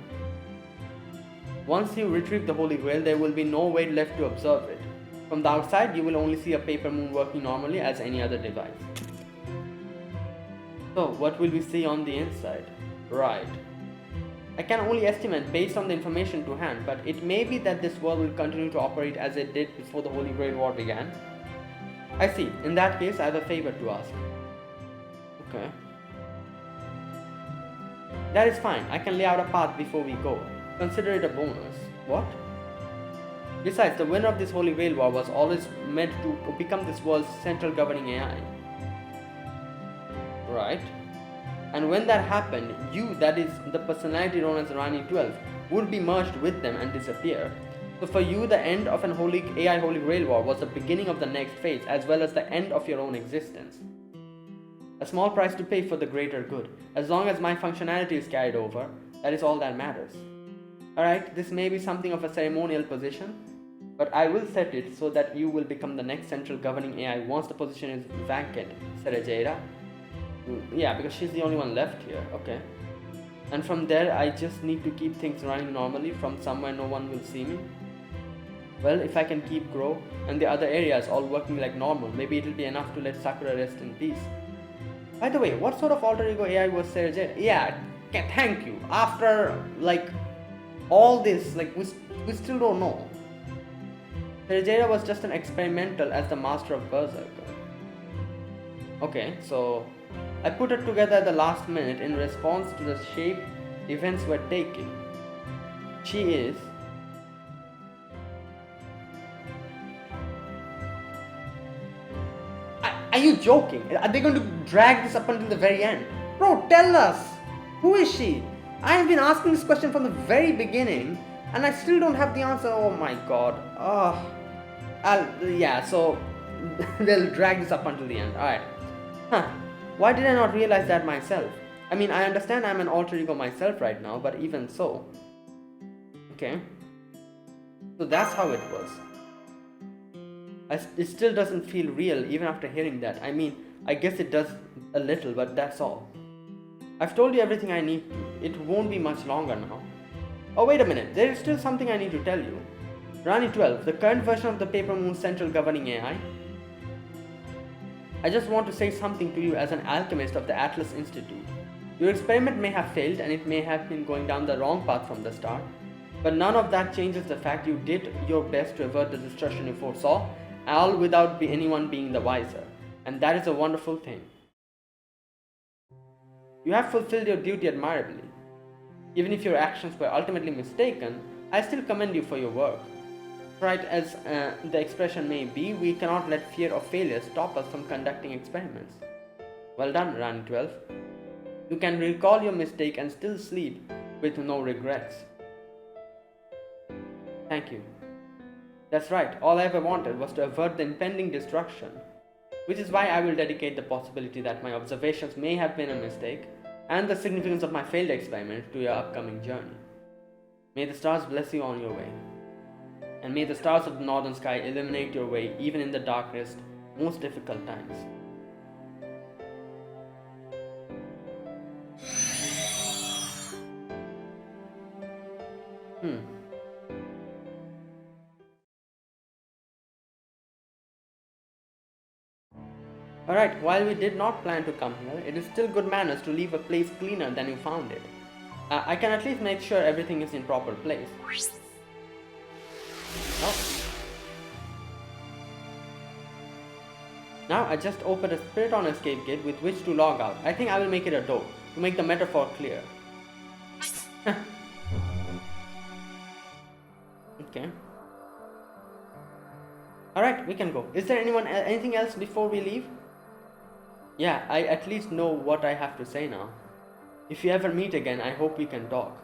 Once you retrieve the Holy Grail, there will be no way left to observe it. From the outside, you will only see a paper moon working normally as any other device. So, what will we see on the inside? Right. I can only estimate based on the information to hand, but it may be that this world will continue to operate as it did before the Holy Grail War began. I see. In that case, I have a favor to ask. Okay. That is fine. I can lay out a path before we go. Consider it a bonus. What? Besides, the winner of this Holy Grail War was always meant to become this world's central governing AI. Right. And when that happened, you, that is, the personality known as Rani 12, would be merged with them and disappear. So for you, the end of an AI Holy Grail War was the beginning of the next phase, as well as the end of your own existence. A small price to pay for the greater good. As long as my functionality is carried over, that is all that matters. Alright, this may be something of a ceremonial position, but I will set it so that you will become the next central governing AI once the position is vacant. Cerejeira. Yeah, because she's the only one left here, okay. And from there, I just need to keep things running normally from somewhere no one will see me. Well, if I can keep Grow and the other areas all working like normal, maybe it'll be enough to let Sakura rest in peace. By the way, what sort of alter ego AI was Cerejeira? Yeah, thank you. After, like, all this, like, we still don't know. Cerejeira was just an experimental as the master of Berserker. Okay, so I put it together at the last minute in response to the shape events were taking. She is... Are you joking? Are they going to drag this up until the very end? Bro, tell us! Who is she? I have been asking this question from the very beginning and I still don't have the answer. Oh my god. Yeah, so they'll drag this up until the end. Alright. Huh. Why did I not realize that myself? I mean, I understand I'm an alter ego myself right now, but even so. Okay. So that's how it was. It still doesn't feel real even after hearing that. I mean, I guess it does a little, but that's all. I've told you everything I need to. It won't be much longer now. Oh, wait a minute. There is still something I need to tell you. Rani 12, the current version of the Paper Moon Central Governing AI. I just want to say something to you as an alchemist of the Atlas Institute. Your experiment may have failed and it may have been going down the wrong path from the start, but none of that changes the fact you did your best to avert the destruction you foresaw, all without anyone being the wiser. And that is a wonderful thing. You have fulfilled your duty admirably. Even if your actions were ultimately mistaken, I still commend you for your work. Right as the expression may be, we cannot let fear of failure stop us from conducting experiments. Well done, Rani 12. You can recall your mistake and still sleep with no regrets. Thank you. That's right, all I ever wanted was to avert the impending destruction, which is why I will dedicate the possibility that my observations may have been a mistake and the significance of my failed experiment to your upcoming journey. May the stars bless you on your way. And may the stars of the northern sky illuminate your way even in the darkest, most difficult times. Alright, while we did not plan to come here, it is still good manners to leave a place cleaner than you found it. I can at least make sure everything is in proper place. Oh. Now I just opened a spirit on escape gate with which to log out. I think I will make it a door to make the metaphor clear. Okay. Alright, we can go. Is there anything else before we leave? Yeah, I at least know what I have to say now. If you ever meet again, I hope we can talk.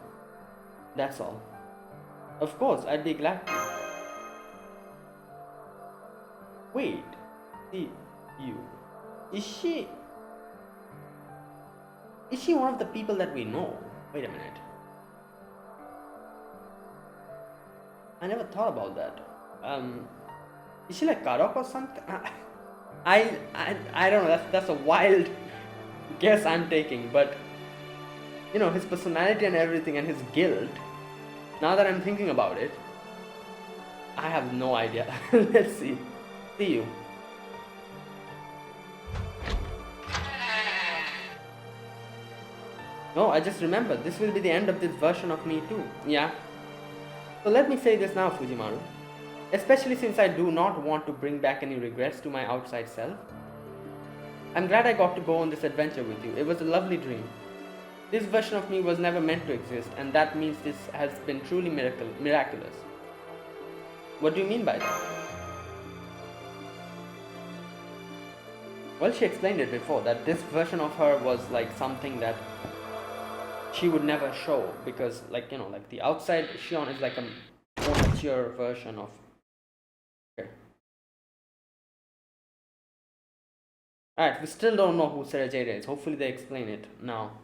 That's all. Of course, I'd be glad to. Wait. See you. Is she one of the people that we know? Wait a minute. I never thought about that. Is she like Karok or something? I don't know. That's a wild guess I'm taking, but you know, his personality and everything and his guilt. Now that I'm thinking about it, I have no idea. Let's see. See you. No, I just remembered. This will be the end of this version of me too. Yeah. So let me say this now, Fujimaru. Especially since I do not want to bring back any regrets to my outside self. I'm glad I got to go on this adventure with you. It was a lovely dream. This version of me was never meant to exist, and that means this has been truly miraculous. What do you mean by that? Well, she explained it before, that this version of her was like something that she would never show, because like, you know, like the outside Shion is like a more mature version of. Okay. Alright, we still don't know who Cerejeira is. Hopefully they explain it now.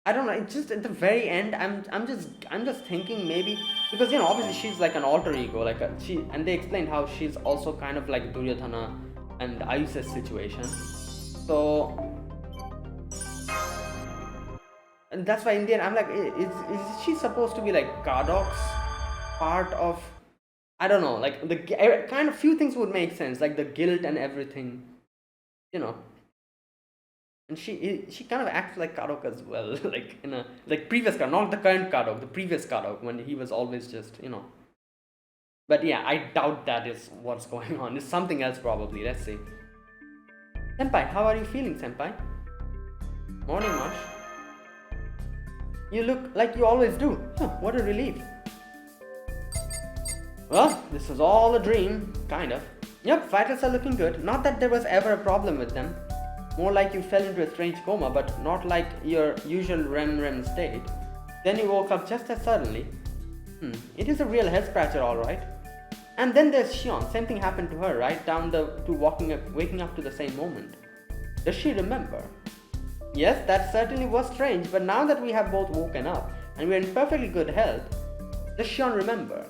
I don't know, it's just at the very end I'm just thinking maybe, because you know, obviously she's like an alter ego, like and they explained how she's also kind of like Duryodhana and Ayush's situation. So, and that's why in the end I'm like, is she supposed to be like Gardok's part of, I don't know, like the kind of few things would make sense, like the guilt and everything, you know. And she kind of acts like Karok as well, like in a like previous Karok, not the current Karok, the previous Karok, when he was always just, you know. But yeah, I doubt that is what's going on. It's something else probably. Let's see. Senpai, how are you feeling, Senpai? Morning, Marsh. You look like you always do. Huh, what a relief. Well, this was all a dream, kind of. Yep, vitals are looking good. Not that there was ever a problem with them. More like you fell into a strange coma, but not like your usual REM state. Then you woke up just as suddenly. It is a real head scratcher, alright. And then there's Shion. Same thing happened to her, right? Down to waking up to the same moment. Does she remember? Yes, that certainly was strange, but now that we have both woken up and we're in perfectly good health, does Shion remember?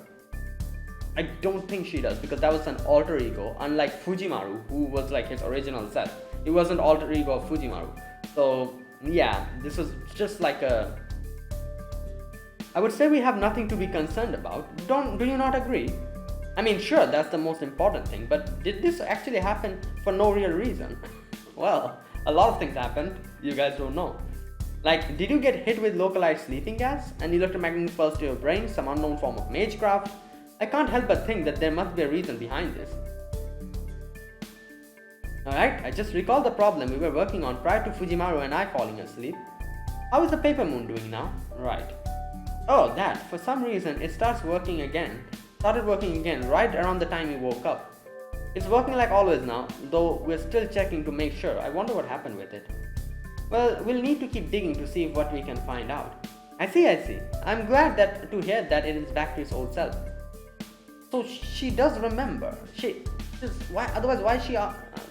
I don't think she does, because that was an alter ego, unlike Fujimaru, who was like his original self. He wasn't alter ego of Fujimaru. So yeah, this was just like a, I would say we have nothing to be concerned about. Do you not agree? I mean, sure, that's the most important thing, but did this actually happen for no real reason? Well, a lot of things happened, you guys don't know. Like, did you get hit with localized sleeping gas, an electromagnetic pulse to your brain, some unknown form of magecraft? I can't help but think that there must be a reason behind this. Alright, I just recalled the problem we were working on prior to Fujimaru and I falling asleep. How is the Paper Moon doing now? Right. Oh, that. For some reason, it started working again right around the time we woke up. It's working like always now, though we're still checking to make sure. I wonder what happened with it. Well, we'll need to keep digging to see what we can find out. I see. I'm glad to hear that it is back to its old self. So she does remember. Otherwise why is she...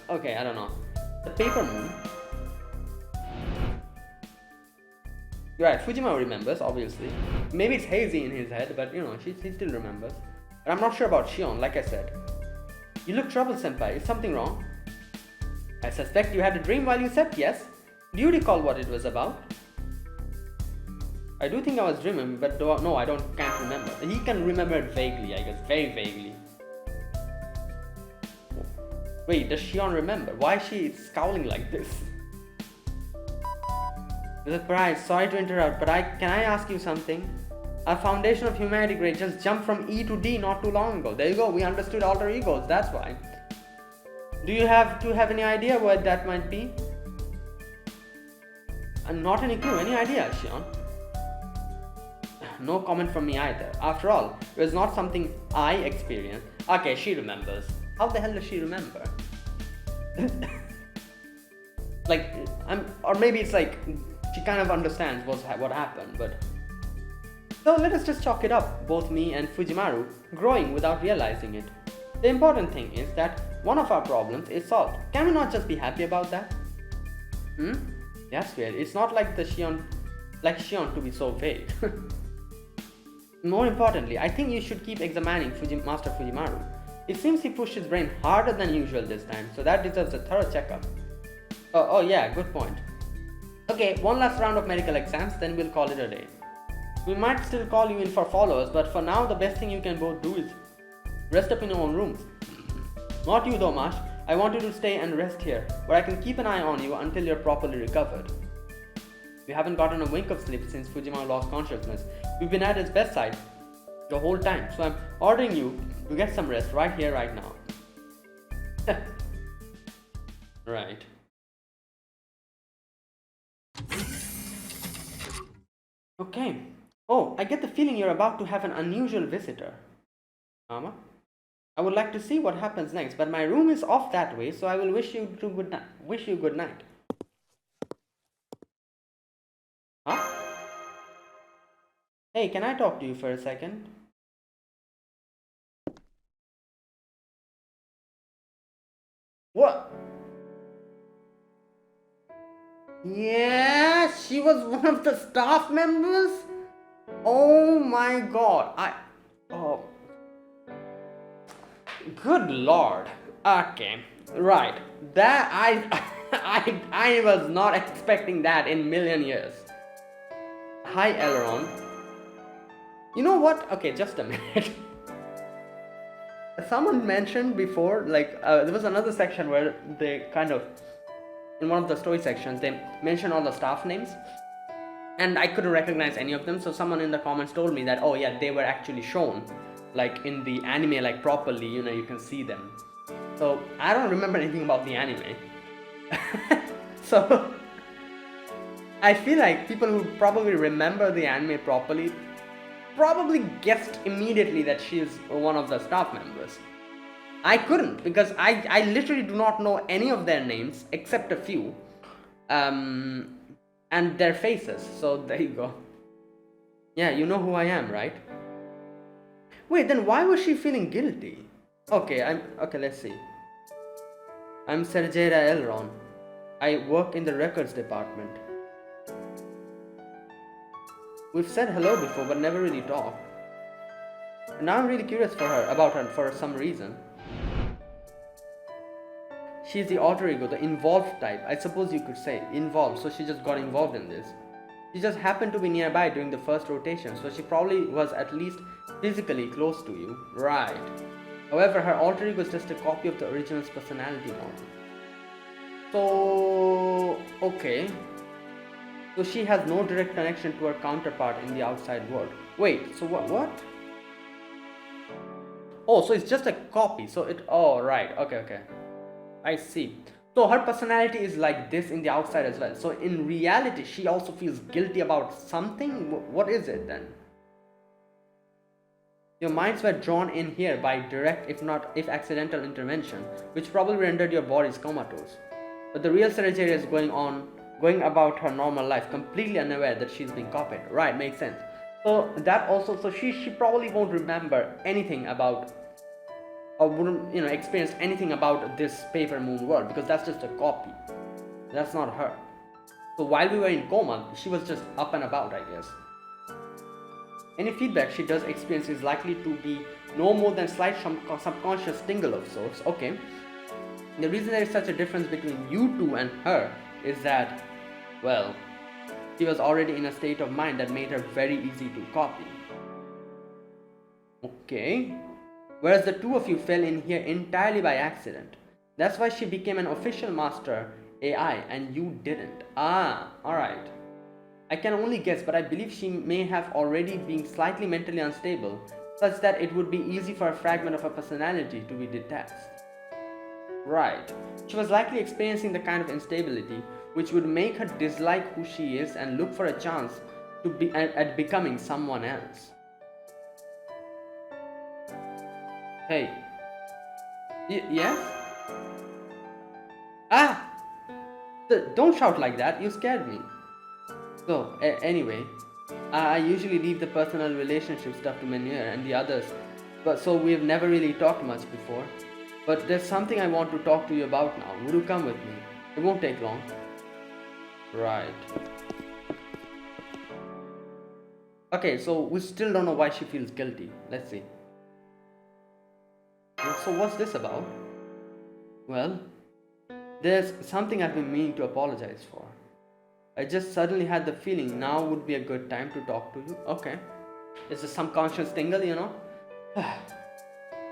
okay, I don't know. The Paper Moon. You're right, Fujimaru remembers, obviously. Maybe it's hazy in his head, but you know, he still remembers. But I'm not sure about Shion, like I said. You look troubled, Senpai. Is something wrong? I suspect you had a dream while you slept, yes? Do you recall what it was about? I do think I was dreaming, but no, I can't remember. He can remember it vaguely, I guess, very vaguely. Wait, does Shion remember? Why is she scowling like this? With pride, sorry to interrupt, but can I ask you something? Our foundation of humanity grade just jumped from E to D not too long ago. There you go, we understood alter egos, that's why. Do you have any idea what that might be? Not any clue, any idea, Shion? No comment from me either. After all, it was not something I experienced. Okay, she remembers. How the hell does she remember? Like, or maybe it's like she kind of understands what happened, but so let us just chalk it up, both me and Fujimaru growing without realizing it. The important thing is that one of our problems is solved. Can we not just be happy about that? That's weird. It's not like Shion to be so vague. More importantly, I think you should keep examining Master Fujimaru. It seems he pushed his brain harder than usual this time, so that deserves a thorough checkup. Oh yeah, good point. Okay, one last round of medical exams, then we'll call it a day. We might still call you in for follow-ups, but for now the best thing you can both do is rest up in your own rooms. Not you though, Mash. I want you to stay and rest here, where I can keep an eye on you until you're properly recovered. We haven't gotten a wink of sleep since Fujimaru lost consciousness. We've been at his bedside the whole time, so I'm ordering you to get some rest right here, right now. Right. Okay. Oh, I get the feeling you're about to have an unusual visitor. Mama? I would like to see what happens next, but my room is off that way, so I will wish you good night. Huh? Hey, can I talk to you for a second? What? Yeah, she was one of the staff members? Oh my god, oh. Good lord. Okay, right. That I was not expecting that in million years. Hi, Elrond. You know what? Okay, just a minute. Someone mentioned before, like, there was another section where they kind of, in one of the story sections, they mentioned all the staff names, and I couldn't recognize any of them. So someone in the comments told me that, oh yeah, they were actually shown, like in the anime, like properly, you know, you can see them. So I don't remember anything about the anime. So I feel like people who probably remember the anime properly probably guessed immediately that she is one of the staff members. I couldn't, because I literally do not know any of their names except a few, and their faces. So there you go. Yeah, you know who I am, right? Wait, then why was she feeling guilty? Okay, let's see. I'm Cerejeira Elrond. I work in the records department. We've said hello before, but never really talked. And now I'm really curious about her for some reason. She's the alter ego, the involved type, I suppose you could say. Involved, so she just got involved in this. She just happened to be nearby during the first rotation, so she probably was at least physically close to you. Right. However, her alter ego is just a copy of the original's personality model. So, okay. So she has no direct connection to her counterpart in the outside world. Wait, so what? Oh, so it's just a copy. So oh, right. Okay. I see. So her personality is like this in the outside as well. So in reality, she also feels guilty about something. What is it then? Your minds were drawn in here by direct, if accidental intervention, which probably rendered your bodies comatose. But the real Cerejeira is going about her normal life, completely unaware that she's being copied. Right, makes sense. So that also, so she probably won't remember anything about, or wouldn't, experience anything about this Paper Moon world, because that's just a copy. That's not her. So while we were in coma, she was just up and about, I guess. Any feedback she does experience is likely to be no more than slight subconscious tingle of sorts. Okay. The reason there is such a difference between you two and her is that, well, she was already in a state of mind that made her very easy to copy. Okay. Whereas the two of you fell in here entirely by accident. That's why she became an official master AI and you didn't. Ah, alright. I can only guess, but I believe she may have already been slightly mentally unstable, such that it would be easy for a fragment of her personality to be detached. Right. She was likely experiencing the kind of instability which would make her dislike who she is and look for a chance to be at becoming someone else. Hey. Yes? Ah! Don't shout like that, you scared me. So, anyway, I usually leave the personal relationship stuff to Menir and the others, but so we've never really talked much before. But there's something I want to talk to you about now. Would you come with me? It won't take long. Right. Okay, so we still don't know why she feels guilty. Let's see. So what's this about? Well, there's something I've been meaning to apologize for. I just suddenly had the feeling now would be a good time to talk to you. Okay. Is this some conscious tingle, you know?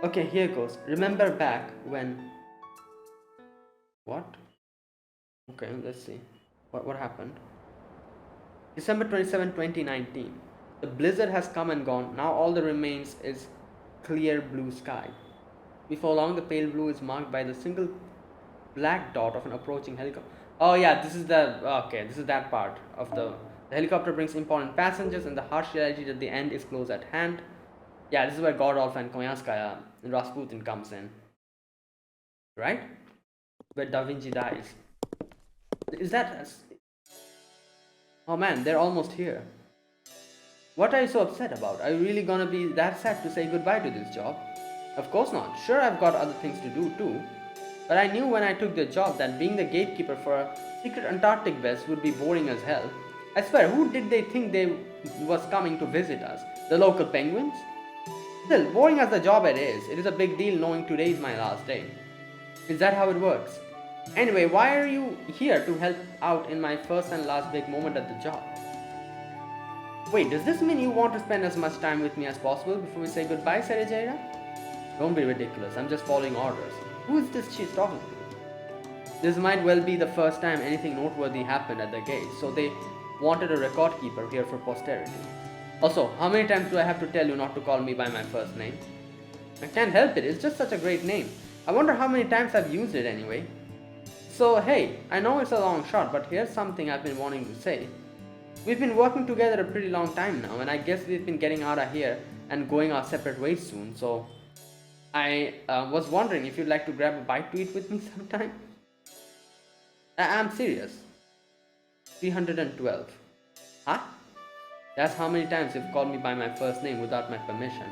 Okay, here goes. Remember back when... What? Okay, let's see. What happened? December 27, 2019. The blizzard has come and gone. Now all that remains is clear blue sky. Before long, the pale blue is marked by the single black dot of an approaching helicopter. Oh yeah, this is that part of the helicopter brings important passengers and the harsh reality that the end is close at hand. Yeah, this is where Godolph and Koyanskaya and Rasputin comes in. Right? Where Da Vinci dies. Is that... Oh man, they're almost here. What are you so upset about? Are you really gonna be that sad to say goodbye to this job? Of course not. Sure, I've got other things to do too. But I knew when I took the job that being the gatekeeper for a secret Antarctic base would be boring as hell. I swear, who did they think they was coming to visit us? The local penguins? Still, boring as the job it is a big deal knowing today is my last day. Is that how it works? Anyway, why are you here to help out in my first and last big moment at the job? Wait, does this mean you want to spend as much time with me as possible before we say goodbye, Cerejeira? Don't be ridiculous, I'm just following orders. Who is this she's talking to? This might well be the first time anything noteworthy happened at the gate, so they wanted a record keeper here for posterity. Also, how many times do I have to tell you not to call me by my first name? I can't help it, it's just such a great name. I wonder how many times I've used it anyway. So hey, I know it's a long shot, but here's something I've been wanting to say. We've been working together a pretty long time now, and I guess we've been getting out of here and going our separate ways soon, so... I was wondering if you'd like to grab a bite to eat with me sometime? I'm serious. 312. Huh? That's how many times you've called me by my first name without my permission.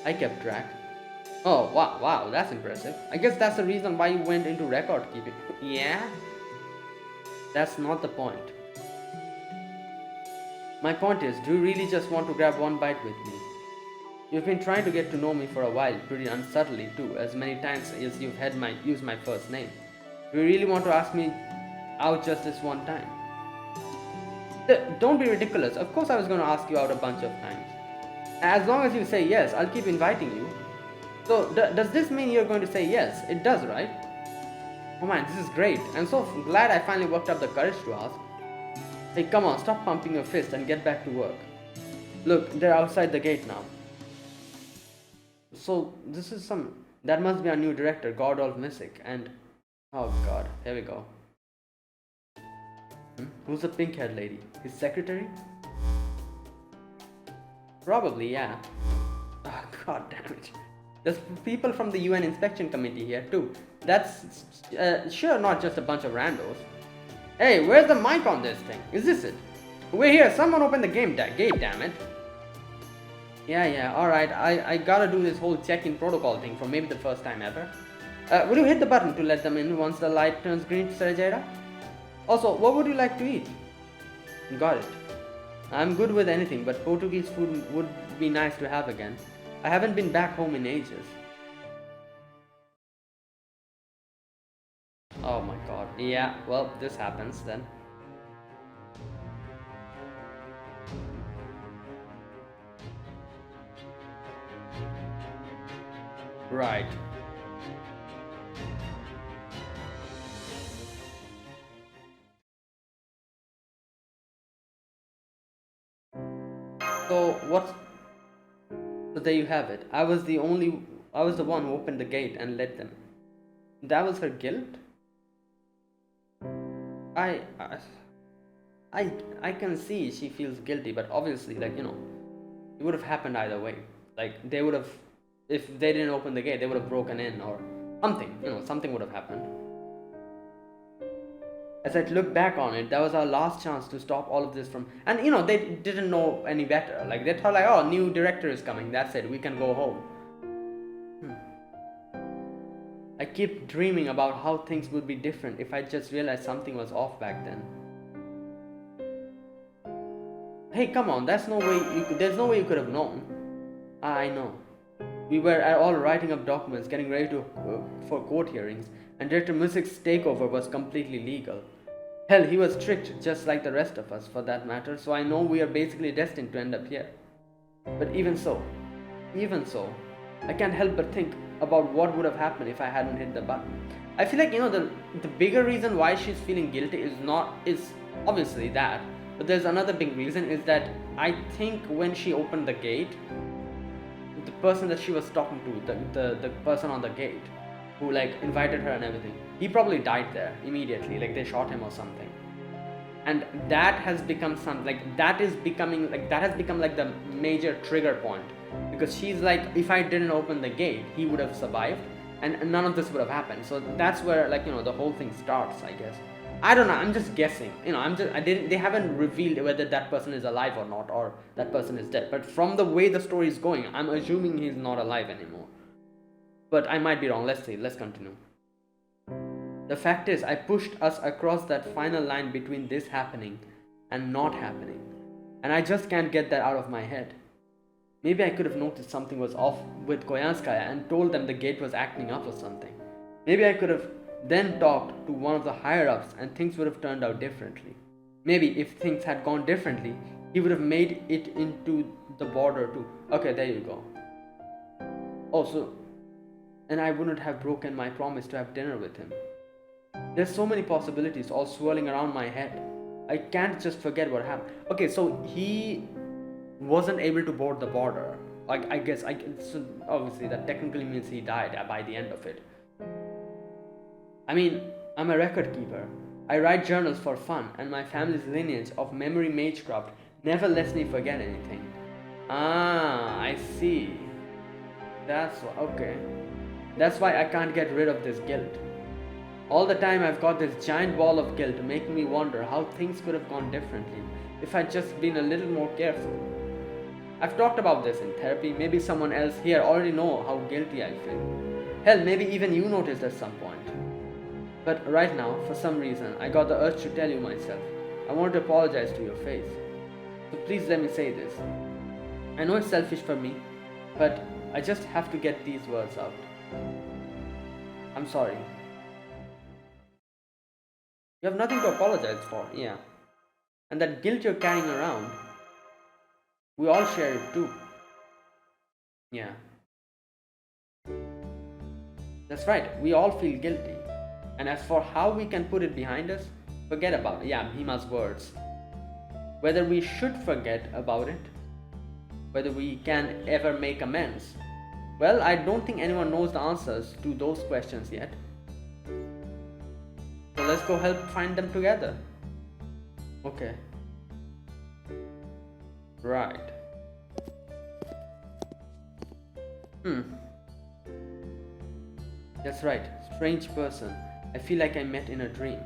I kept track. Oh, wow, that's impressive. I guess that's the reason why you went into record keeping. Yeah? That's not the point. My point is, do you really just want to grab one bite with me? You've been trying to get to know me for a while, pretty unsubtly too, as many times as you've had used my first name. Do you really want to ask me out just this one time? Don't be ridiculous. Of course I was going to ask you out a bunch of times. As long as you say yes, I'll keep inviting you. So, does this mean you're going to say yes? It does, right? Oh man, this is great. I'm so glad I finally worked up the courage to ask. Hey, come on, stop pumping your fist and get back to work. Look, they're outside the gate now. So, this is that must be our new director, Godolph Missick, and... Oh god, here we go. Who's the pink-haired lady? His secretary? Probably, yeah. Oh god damn it. There's people from the UN Inspection Committee here too. That's sure not just a bunch of randos. Hey, where's the mic on this thing? Is this it? We're here, someone open the gate, damn it. Yeah, alright, I gotta do this whole check-in protocol thing for maybe the first time ever. Will you hit the button to let them in once the light turns green, Cerejeira? Also, what would you like to eat? Got it. I'm good with anything, but Portuguese food would be nice to have again. I haven't been back home in ages. Oh my god. Yeah, well, this happens then. Right. So what's so there you have it. I was the one who opened the gate and let them. That was her guilt. I I I can see she feels guilty, but obviously, like, it would have happened either way. Like, they would have, if they didn't open the gate, they would have broken in or something. Something would have happened. As I look back on it, that was our last chance to stop all of this from. And they didn't know any better. Like, they thought, like, oh, new director is coming. That's it. We can go home. I keep dreaming about how things would be different if I just realized something was off back then. Hey, come on, there's no way you could have known. I know. We were all writing up documents, getting ready for court hearings, and Director Music's takeover was completely legal. Hell, he was strict just like the rest of us, for that matter, so I know we are basically destined to end up here. But even so, I can't help but think about what would have happened if I hadn't hit the button. I feel like, the bigger reason why she's feeling guilty is obviously that. But there's another big reason, is that I think when she opened the gate, the person that she was talking to, the person on the gate, who like invited her and everything, he probably died there immediately, like they shot him or something. And that has become that has become like the major trigger point, because she's like, if I didn't open the gate, he would have survived, and none of this would have happened. So that's where, like, the whole thing starts, I guess. I don't know, I'm just guessing. They haven't revealed whether that person is alive or not, or that person is dead. But from the way the story is going, I'm assuming he's not alive anymore. But I might be wrong. Let's see, let's continue. The fact is, I pushed us across that final line between this happening and not happening. And I just can't get that out of my head. Maybe I could have noticed something was off with Koyanskaya and told them the gate was acting up or something. Maybe I could have then talked to one of the higher-ups and things would have turned out differently. Maybe if things had gone differently, he would have made it into the border too. Okay, there you go. Also, and I wouldn't have broken my promise to have dinner with him. There's so many possibilities all swirling around my head. I can't just forget what happened. Okay, so he wasn't able to board the border. Like, I guess, so obviously that technically means he died by the end of it. I mean, I'm a record keeper. I write journals for fun, and my family's lineage of memory magecraft never lets me forget anything. Ah, I see. Okay. That's why I can't get rid of this guilt. All the time I've got this giant ball of guilt making me wonder how things could have gone differently if I'd just been a little more careful. I've talked about this in therapy. Maybe someone else here already knows how guilty I feel. Hell, maybe even you noticed at some point. But right now, for some reason, I got the urge to tell you myself. I want to apologize to your face. So please let me say this. I know it's selfish for me, but I just have to get these words out. I'm sorry. You have nothing to apologize for, yeah. And that guilt you're carrying around, we all share it too. Yeah. That's right, we all feel guilty. And as for how we can put it behind us, forget about it. Yeah, Bhima's words. Whether we should forget about it, whether we can ever make amends, well, I don't think anyone knows the answers to those questions yet. So let's go help find them together. Okay. Right. That's right, strange person I feel like I met in a dream.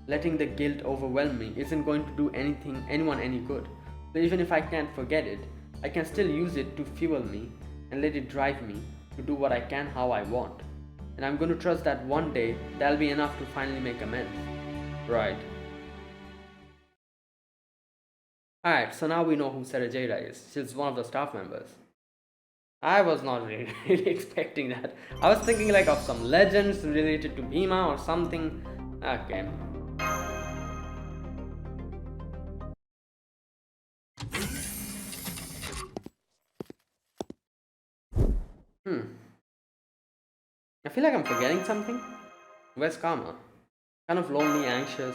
Letting the guilt overwhelm me isn't going to do anyone any good. So even if I can't forget it, I can still use it to fuel me and let it drive me to do what I can how I want. And I'm going to trust that one day that'll be enough to finally make amends. Right. Alright, so now we know who Cerejeira is. She's one of the staff members. I was not really expecting that. I was thinking like of some legends related to Bhima or something. Okay. I feel like I'm forgetting something. Where's Karma? Kind of lonely, anxious.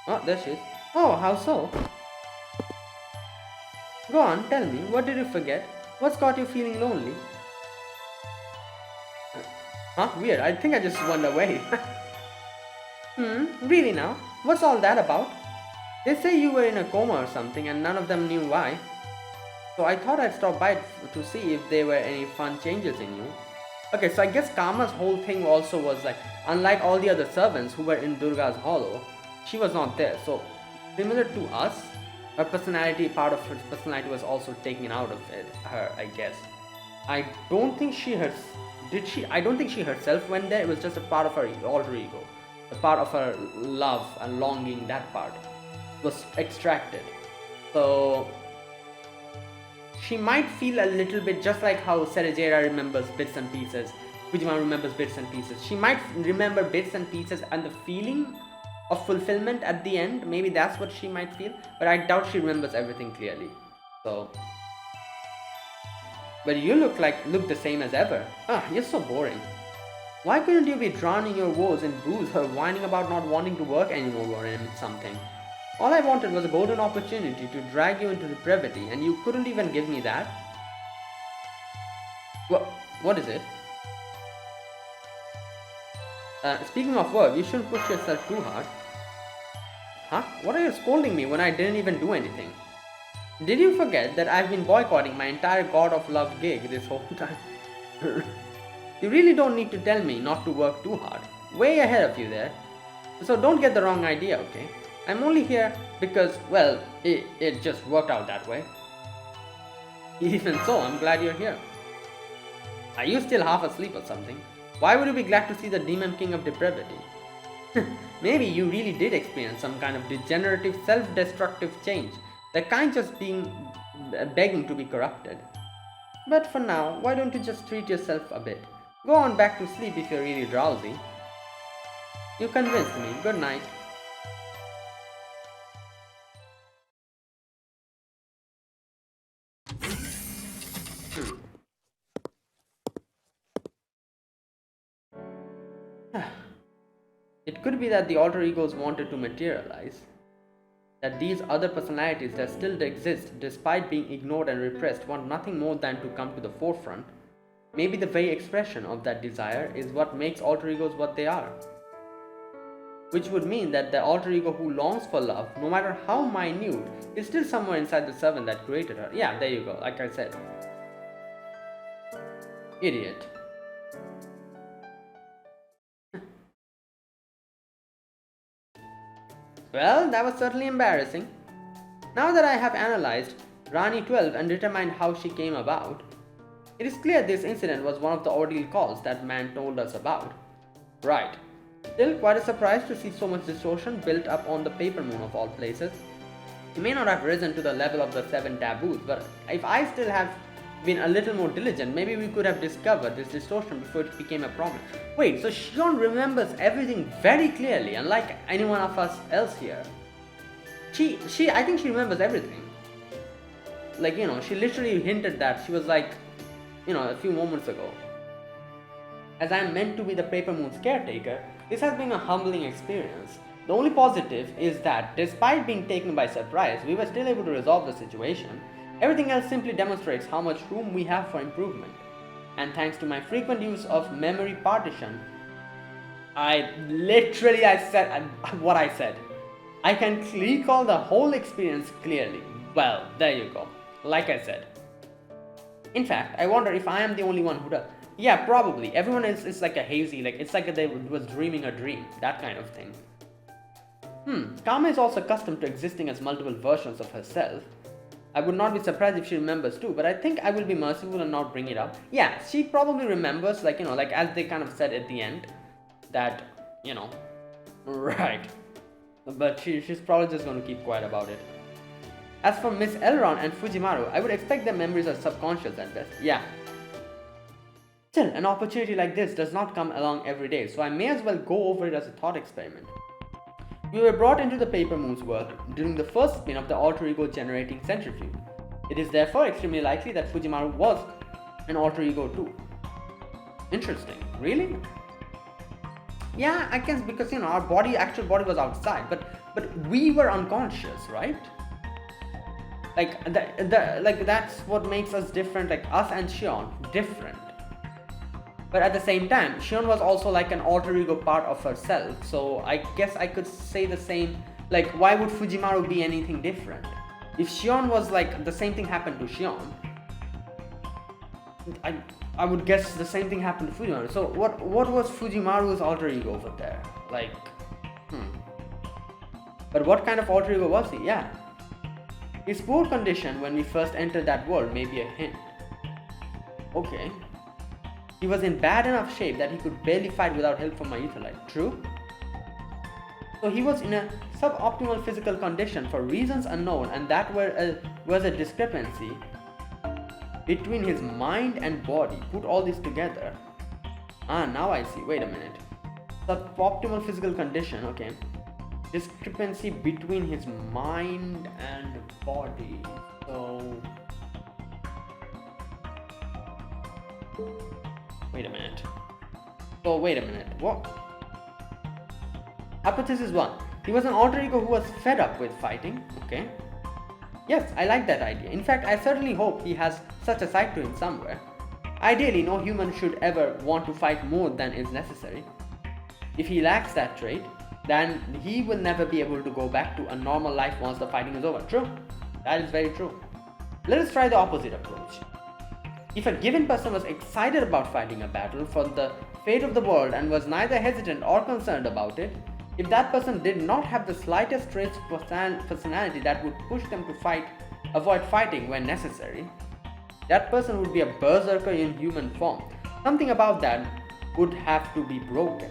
Oh, there she is. Oh, how so? Go on, tell me, what did you forget? What's got you feeling lonely? Huh? Weird, I think I just went away. Really now? What's all that about? They say you were in a coma or something and none of them knew why. So I thought I'd stop by to see if there were any fun changes in you. Okay, so I guess Kama's whole thing also was like, unlike all the other servants who were in Durga's hollow, she was not there. So similar to us, her personality, part of her personality was also taken out of her, I guess. I don't think she I don't think she herself went there. It was just a part of her alter ego. The part of her love and longing, that part was extracted. So she might feel a little bit just like how Cerejeira remembers bits and pieces, Fujimaru remembers bits and pieces. She might remember bits and pieces and the feeling of fulfillment at the end. Maybe that's what she might feel, but I doubt she remembers everything clearly. So, but you look the same as ever. You're so boring. Why couldn't you be drowning your woes in booze or whining about not wanting to work anymore or something? All I wanted was a golden opportunity to drag you into depravity, and you couldn't even give me that? What is it? Speaking of work, you shouldn't push yourself too hard. Huh? What are you scolding me when I didn't even do anything? Did you forget that I've been boycotting my entire God of Love gig this whole time? You really don't need to tell me not to work too hard. Way ahead of you there. So don't get the wrong idea, okay? I'm only here because, well, it just worked out that way. Even so, I'm glad you're here. Are you still half asleep or something? Why would you be glad to see the Demon King of Depravity? Maybe you really did experience some kind of degenerative, self-destructive change, the kind just begging to be corrupted. But for now, why don't you just treat yourself a bit? Go on back to sleep if you're really drowsy. You convinced me. Good night. It could be that the alter egos wanted to materialize. That these other personalities that still exist despite being ignored and repressed want nothing more than to come to the forefront. Maybe the very expression of that desire is what makes alter egos what they are. Which would mean that the alter ego who longs for love, no matter how minute, is still somewhere inside the servant that created her. Yeah, there you go, like I said. Idiot. Well, that was certainly embarrassing. Now that I have analyzed Rani 12 and determined how she came about, it is clear this incident was one of the ordeal calls that man told us about. Right. Still quite a surprise to see so much distortion built up on the Paper Moon of all places. He may not have risen to the level of the 7 taboos, but if I still have been a little more diligent, maybe we could have discovered this distortion before it became a problem. Wait, so Shion remembers everything very clearly, unlike anyone of us else here. I think she remembers everything. Like, she literally hinted that. She was like, a few moments ago. As I am meant to be the Paper Moon's caretaker, this has been a humbling experience. The only positive is that, despite being taken by surprise, we were still able to resolve the situation. Everything else simply demonstrates how much room we have for improvement. And thanks to my frequent use of memory partition, I said what I said. I can recall the whole experience clearly. Well, there you go. Like I said. In fact, I wonder if I am the only one who does. Yeah, probably. Everyone else is like a hazy, it's like they was dreaming a dream. That kind of thing. Kama is also accustomed to existing as multiple versions of herself. I would not be surprised if she remembers too, but I think I will be merciful and not bring it up. Yeah, she probably remembers, as they kind of said at the end, that, right. But she's probably just going to keep quiet about it. As for Miss Elron and Fujimaru, I would expect their memories are subconscious at best. Yeah. Still, an opportunity like this does not come along every day, so I may as well go over it as a thought experiment. We were brought into the Paper Moon's work during the first spin of the alter ego generating centrifuge. It is therefore extremely likely that Fujimaru was an alter ego too. Interesting. Really? Yeah, I guess because our actual body was outside, but we were unconscious, right? Like that's what makes us different, like us and Shion different. But at the same time, Shion was also like an alter ego part of herself, so I guess I could say the same. Like, why would Fujimaru be anything different? If Shion was like the same thing happened to Shion, I would guess the same thing happened to Fujimaru. So what was Fujimaru's alter ego over there? Like, But what kind of alter ego was he? Yeah. His poor condition when we first entered that world may be a hint. Okay. He was in bad enough shape that he could barely fight without help from my Mytholite. True? So he was in a suboptimal physical condition for reasons unknown, and that was a discrepancy between his mind and body. Put all this together. Now I see. Wait a minute. Suboptimal physical condition, okay. Discrepancy between his mind and body. So wait a minute. What? Hypothesis 1. He was an alter ego who was fed up with fighting. Okay. Yes, I like that idea. In fact, I certainly hope he has such a side to him somewhere. Ideally, no human should ever want to fight more than is necessary. If he lacks that trait, then he will never be able to go back to a normal life once the fighting is over. True. That is very true. Let us try the opposite approach. If a given person was excited about fighting a battle for the fate of the world and was neither hesitant or concerned about it, if that person did not have the slightest trace of personality that would push them to avoid fighting when necessary, that person would be a berserker in human form. Something about that would have to be broken.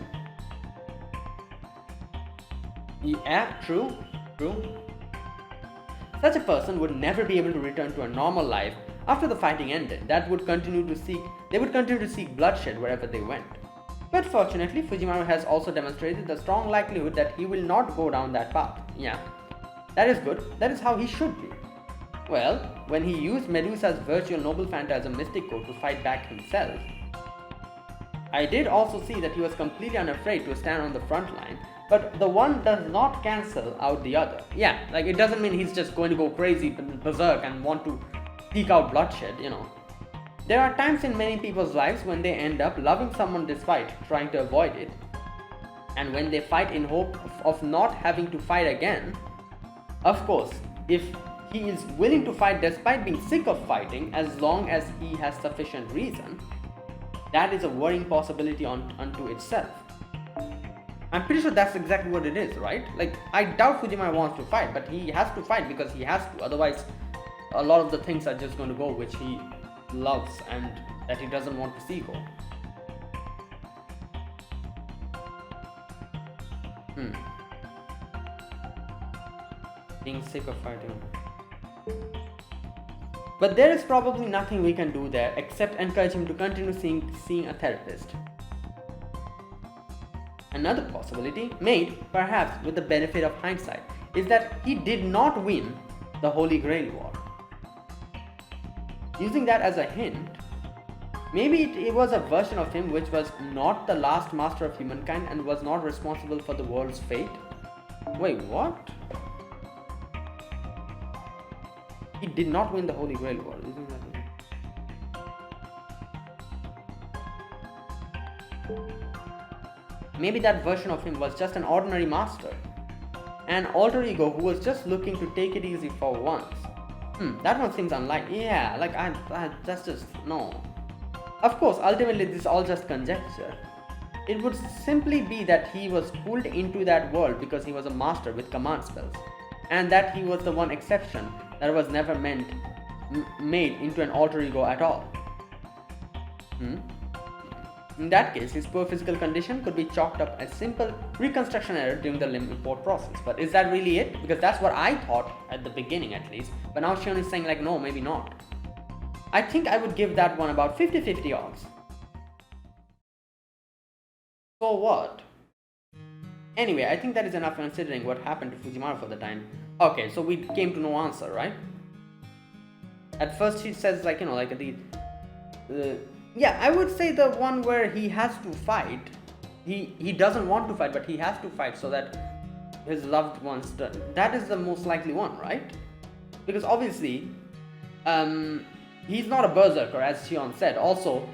Yeah, true. Such a person would never be able to return to a normal life after the fighting ended. They would continue to seek bloodshed wherever they went. But fortunately, Fujimaru has also demonstrated the strong likelihood that he will not go down that path. Yeah, that is good. That is how he should be. Well, when he used Medusa's virtual noble phantasm mystic code to fight back himself, I did also see that he was completely unafraid to stand on the front line, but the one does not cancel out the other. Yeah, like it doesn't mean he's just going to go crazy berserk and want to seek out bloodshed, There are times in many people's lives when they end up loving someone despite trying to avoid it, and when they fight in hope of not having to fight again. Of course, if he is willing to fight despite being sick of fighting, as long as he has sufficient reason, that is a worrying possibility unto itself. I'm pretty sure that's exactly what it is, right? Like, I doubt Fujimaru wants to fight, but he has to fight because he has to. Otherwise, a lot of the things are just going to go which he loves and that he doesn't want to see go. Being sick of fighting. But there is probably nothing we can do there except encourage him to continue seeing a therapist. Another possibility, made perhaps with the benefit of hindsight, is that he did not win the Holy Grail War. Using that as a hint, maybe it was a version of him which was not the last master of humankind and was not responsible for the world's fate. Wait, what? He did not win the Holy Grail War. Isn't that right? Maybe that version of him was just an ordinary master, an alter ego who was just looking to take it easy for once. That one seems unlikely. Yeah, like that's just no. Of course, ultimately this is all just conjecture. It would simply be that he was pulled into that world because he was a master with command spells, and that he was the one exception that was never made into an alter ego at all. In that case, his poor physical condition could be chalked up as simple reconstruction error during the limb import process. But is that really it? Because that's what I thought at the beginning at least. But now Shion is saying like, no, maybe not. I think I would give that one about 50-50 odds. So what? Anyway, I think that is enough considering what happened to Fujimaru for the time. Okay, so we came to no answer, right? At first he says like, yeah, I would say the one where he has to fight. He doesn't want to fight, but he has to fight so that his loved ones. That is the most likely one, right? Because obviously, he's not a berserker, as Shion said. Also,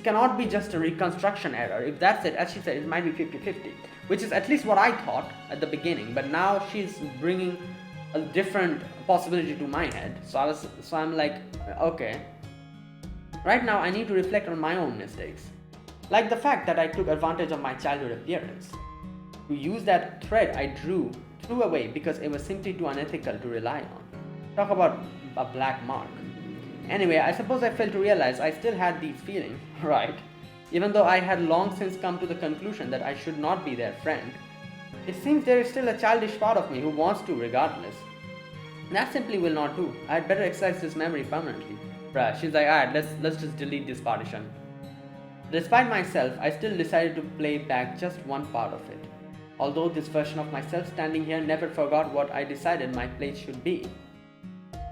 cannot be just a reconstruction error. If that's it, as she said, it might be 50-50, which is at least what I thought at the beginning. But now she's bringing a different possibility to my head. So I'm like, okay. Right now, I need to reflect on my own mistakes, like the fact that I took advantage of my childhood appearance. To use that thread I threw away because it was simply too unethical to rely on. Talk about a black mark. Anyway, I suppose I failed to realize I still had these feelings, right? Even though I had long since come to the conclusion that I should not be their friend. It seems there is still a childish part of me who wants to regardless. That simply will not do. I'd better exercise this memory permanently. Bruh, she's like, alright, let's just delete this partition. Despite myself, I still decided to play back just one part of it. Although this version of myself standing here never forgot what I decided my place should be.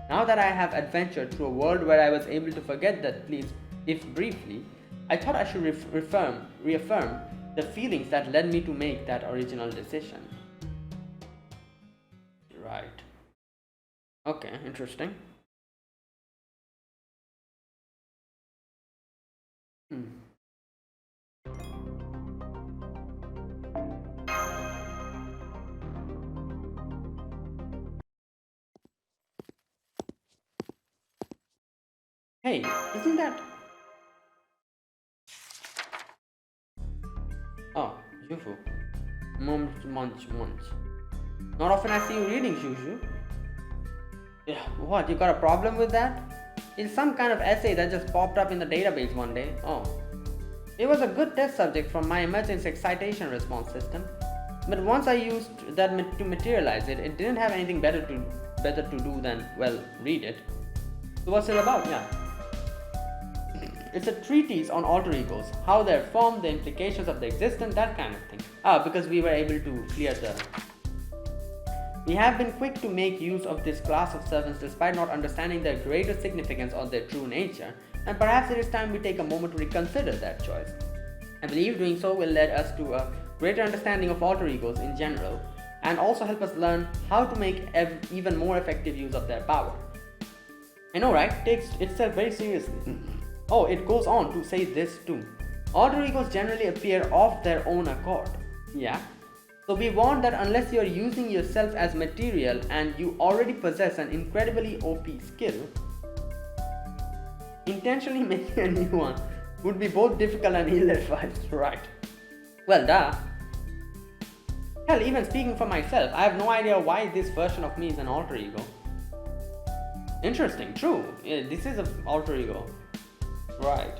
Now that I have adventured through a world where I was able to forget that place, if briefly, I thought I should reaffirm the feelings that led me to make that original decision. Right. Okay, interesting. Hey, isn't that... Oh, Yufu. Munch. Not often I see you reading, Shushu. Yeah, what, you got a problem with that? It's some kind of essay that just popped up in the database one day. Oh. It was a good test subject from my emergency excitation response system. But once I used that to materialize it, it didn't have anything better to do than, well, read it. So what's it about? Yeah. It's a treatise on alter egos, how they're formed, the implications of the existence, that kind of thing. Because we were able to clear the... We have been quick to make use of this class of servants despite not understanding their greater significance or their true nature, and perhaps it is time we take a moment to reconsider that choice. I believe doing so will lead us to a greater understanding of alter egos in general, and also help us learn how to make even more effective use of their power. I know, right? Takes itself very seriously. Oh, it goes on to say this too. Alter egos generally appear of their own accord. Yeah. So be warned that unless you are using yourself as material and you already possess an incredibly OP skill, intentionally making a new one would be both difficult and ill-advised, right? Well, duh. Hell, even speaking for myself, I have no idea why this version of me is an alter ego. Interesting, true. Yeah, this is an alter ego. Right.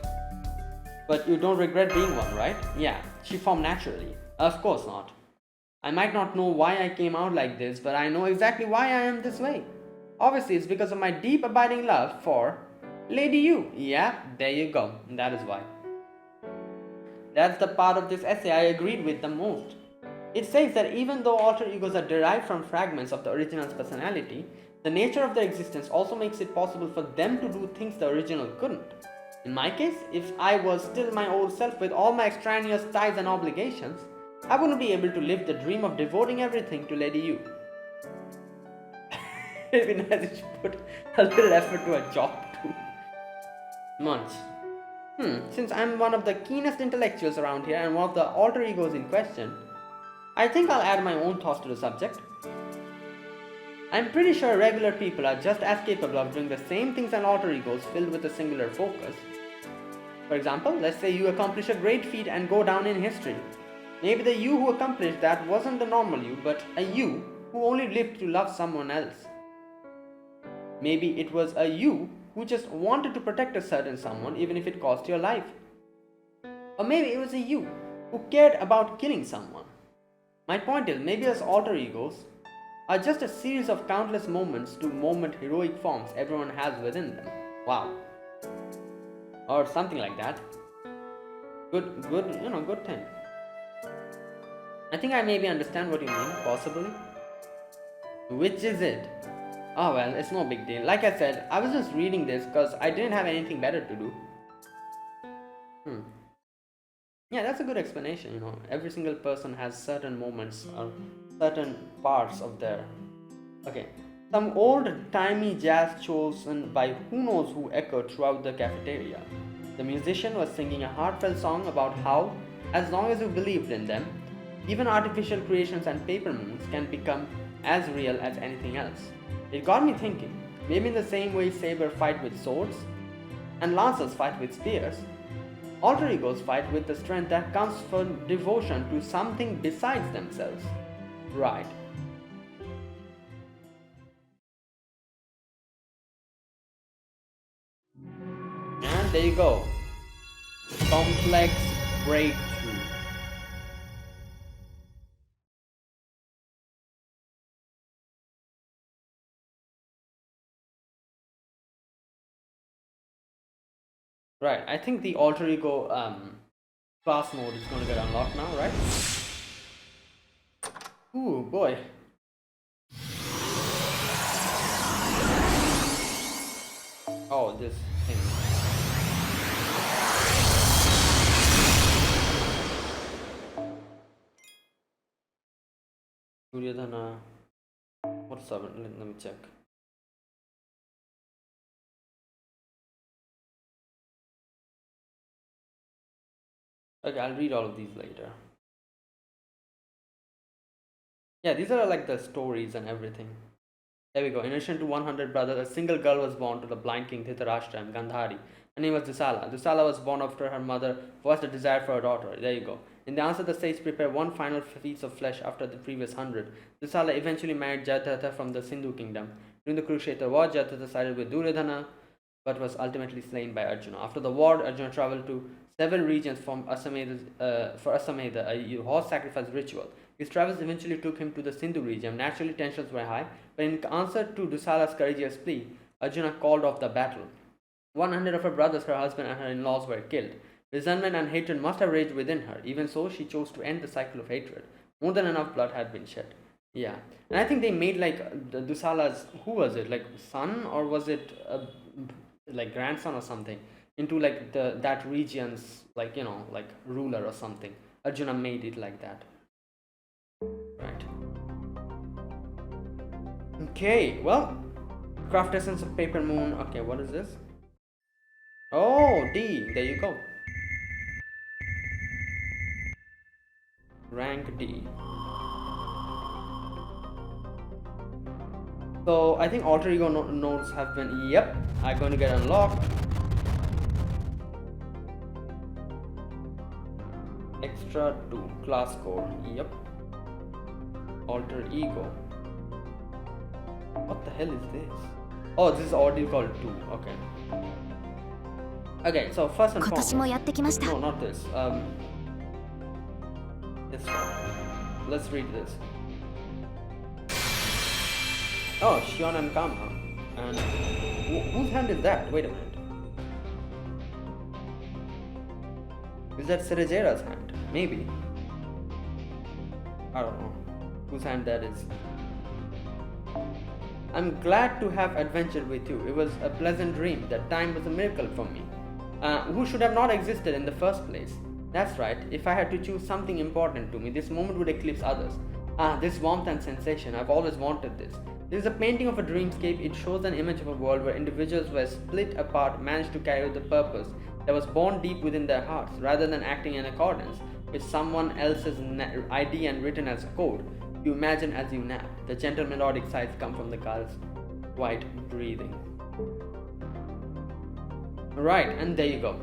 But you don't regret being one, right? Yeah, she formed naturally. Of course not. I might not know why I came out like this, but I know exactly why I am this way. Obviously, it's because of my deep abiding love for Lady You. Yeah, there you go. That is why. That's the part of this essay I agreed with the most. It says that even though alter egos are derived from fragments of the original's personality, the nature of their existence also makes it possible for them to do things the original couldn't. In my case, if I was still my old self with all my extraneous ties and obligations, I wouldn't be able to live the dream of devoting everything to Lady You. It'd be nice if she put a little effort to a job too. Munch. Since I'm one of the keenest intellectuals around here and one of the alter egos in question, I think I'll add my own thoughts to the subject. I'm pretty sure regular people are just as capable of doing the same things as alter egos filled with a singular focus. For example, let's say you accomplish a great feat and go down in history. Maybe the you who accomplished that wasn't the normal you, but a you who only lived to love someone else. Maybe it was a you who just wanted to protect a certain someone even if it cost your life. Or maybe it was a you who cared about killing someone. My point is, maybe as alter egos are just a series of countless moments to moment heroic forms everyone has within them. Wow. Or something like that. Good thing. I think I maybe understand what you mean, possibly. Which is it? Oh well, it's no big deal. Like I said, I was just reading this because I didn't have anything better to do. Yeah, that's a good explanation, Every single person has certain moments or certain parts of their... Okay, Some old-timey jazz chosen by who knows who echoed throughout the cafeteria. The musician was singing a heartfelt song about how, as long as you believed in them, even artificial creations and paper moons can become as real as anything else. It got me thinking, maybe in the same way Saber fight with swords, and Lancers fight with spears, alter egos fight with the strength that comes from devotion to something besides themselves. Right. And there you go. Complex breakthrough. Right, I think the alter ego class mode is going to get unlocked now, right? Ooh, boy. Oh, this thing. Duryodhana. What's up? Let me check. Okay, I'll read all of these later. Yeah, these are like the stories and everything. There we go. In addition to 100 brothers, a single girl was born to the blind king Dhritarashtra and Gandhari. Her name was Dusala. Dusala was born after her mother voiced a desire for a daughter. There you go. In the answer, the sage prepared one final piece of flesh after the previous 100. Dusala eventually married Jayadratha from the Sindhu kingdom. During the Kurukshetra war, Jayadratha sided with Duryodhana, but was ultimately slain by Arjuna. After the war, Arjuna traveled to several regions for Asameda, a horse sacrifice ritual. His travels eventually took him to the Sindhu region. Naturally, tensions were high, but in answer to Dusala's courageous plea, Arjuna called off the battle. 100 of her brothers, her husband, and her in-laws were killed. Resentment and hatred must have raged within her. Even so, she chose to end the cycle of hatred. More than enough blood had been shed. Yeah, and I think they made like the Dusala's, who was it, like son, or was it like grandson or something, into like that region's, like, you know, like ruler or something. Arjuna made it like that. Right. Okay, well, craft essence of paper moon. Okay, what is this? Oh, D. There you go. Rank D. So I think alter ego nodes have been, yep, are going to get unlocked. Extra 2 class code, yep. Alter ego. What the hell is this? Oh, this is Ordeal called 2. Okay. Okay, so first and foremost. No, not this. This one. Let's read this. Oh, Shion and Kama. And whose hand is that? Wait a minute. Is that Cerejeira's hand? Maybe. I don't know whose hand that is. I'm glad to have adventured with you. It was a pleasant dream. That time was a miracle for me. Who should have not existed in the first place? That's right. If I had to choose something important to me, this moment would eclipse others. This warmth and sensation. I've always wanted this. This is a painting of a dreamscape. It shows an image of a world where individuals were split apart, managed to carry out the purpose that was born deep within their hearts, rather than acting in accordance with someone else's idea and written as code. You imagine as you nap. The gentle melodic sighs come from the girl's quiet breathing. Right, and there you go.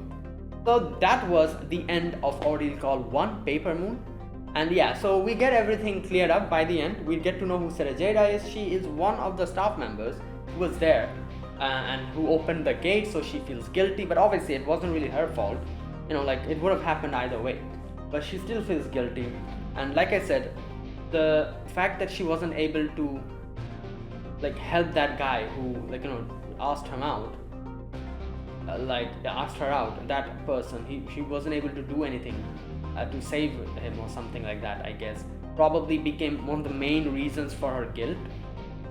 So that was the end of Ordeal Call 1 Paper Moon. And yeah, so we get everything cleared up by the end. We get to know who Cerejeira is. She is one of the staff members who was there and who opened the gate, so she feels guilty. But obviously it wasn't really her fault. You know, like it would have happened either way. But she still feels guilty. And like I said, the fact that she wasn't able to like help that guy who, like, you know, asked her out, that person, she wasn't able to do anything to save him or something like that, I guess, probably became one of the main reasons for her guilt.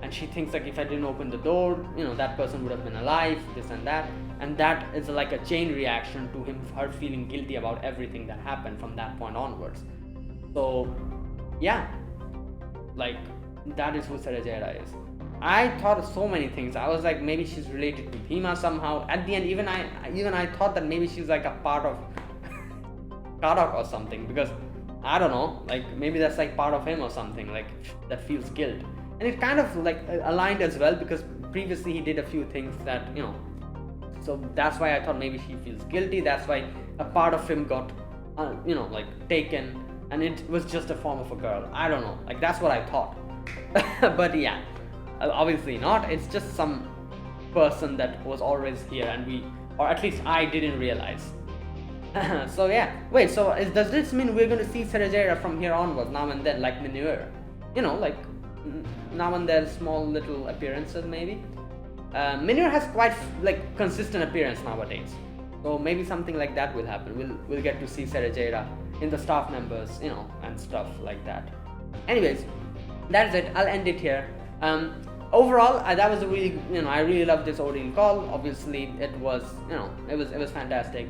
And she thinks like, if I didn't open the door, you know, that person would have been alive, this and that is like a chain reaction to her feeling guilty about everything that happened from that point onwards. So yeah, like that is who Cerejeira is. I thought of so many things. I was like, maybe she's related to Bhima somehow. At the end, even I thought that maybe she's like a part of Karak or something, because I don't know, like maybe that's like part of him or something, like that feels guilt. And it kind of like aligned as well, because previously he did a few things that, you know, so that's why I thought maybe she feels guilty. That's why a part of him got you know, like taken, and it was just a form of a girl. I don't know, like that's what I thought. But yeah, obviously not. It's just some person that was always here, and we, or at least I didn't realize. So yeah, wait, so does this mean we're going to see Cerejeira from here onwards, now and then, like Mineur? You know, like now and then small little appearances maybe. Mineur has quite like consistent appearance nowadays, so maybe something like that will happen. We'll get to see Cerejeira in the staff members, you know, and stuff like that. Anyways, that's it. I'll end it here. Overall, that was a really, you know, I really loved this Ordeal call. Obviously, it was, you know, it was fantastic.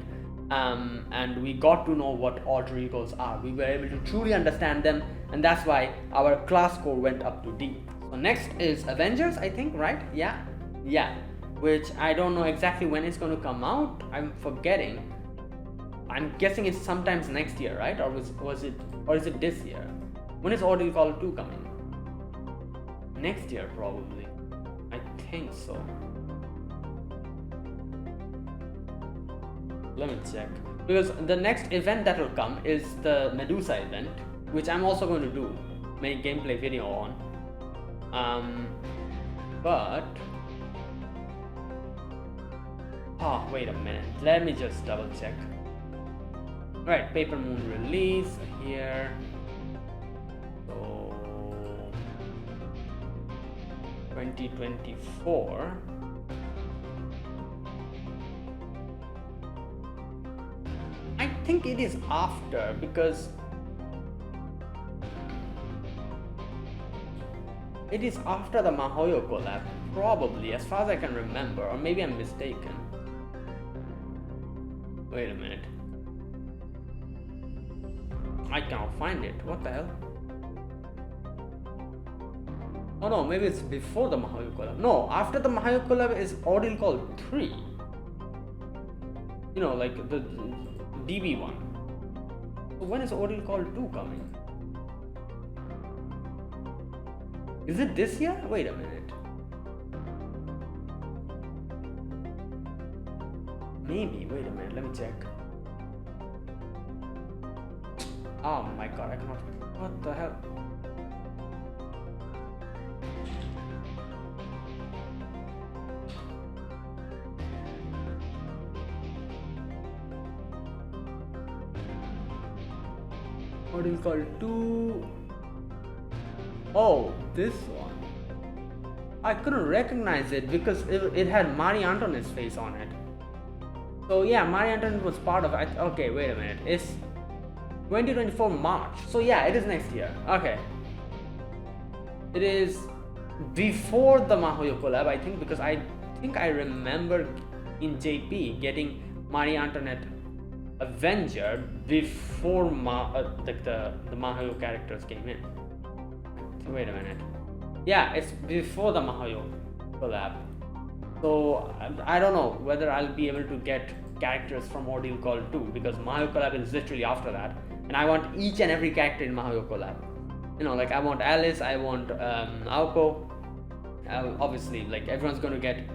And we got to know what alter egos are. We were able to truly understand them, and that's why our class score went up to D. So next is Avengers, I think, right? Yeah, which I don't know exactly when it's going to come out. I'm forgetting. I'm guessing it's sometimes next year, right? Or is it this year? When is Ordeal Call 2 coming? Next year, probably. I think so. Let me check, because the next event that will come is the Medusa event, which I'm also going to do, make gameplay video on. But wait a minute, let me just double check. Right, Paper Moon release here. So 2024. I think it is after, because it is after the Mahoyo collab, probably, as far as I can remember, or maybe I'm mistaken. Wait a minute. I cannot find it. What the hell? Oh no, maybe it's before the Mahoyo collab. No, after the Mahoyo collab is Ordeal Call 3. You know, like the DB one. So when is Ordeal Call 2 coming? Is it this year? Wait a minute. Maybe, wait a minute, let me check. Oh my god, I cannot. What the hell? Ordeal Call 2. Oh, this one. I couldn't recognize it because it had Marie Antoinette's face on it. So yeah, Marie Antoinette was part of it. Okay, wait a minute. It's 2024 March. So yeah, it is next year. Okay. It is before the Mahoyo collab, I think, because I think I remember in JP getting Marie Antoinette Avenger before the Mahoyo characters came in. Wait a minute. Yeah, it's before the Mahoyo collab. So I don't know whether I'll be able to get characters from Ordeal Call 2, because Mahoyo collab is literally after that, and I want each and every character in Mahoyo collab. You know, like I want Alice, I want Aoko. Obviously, like everyone's gonna get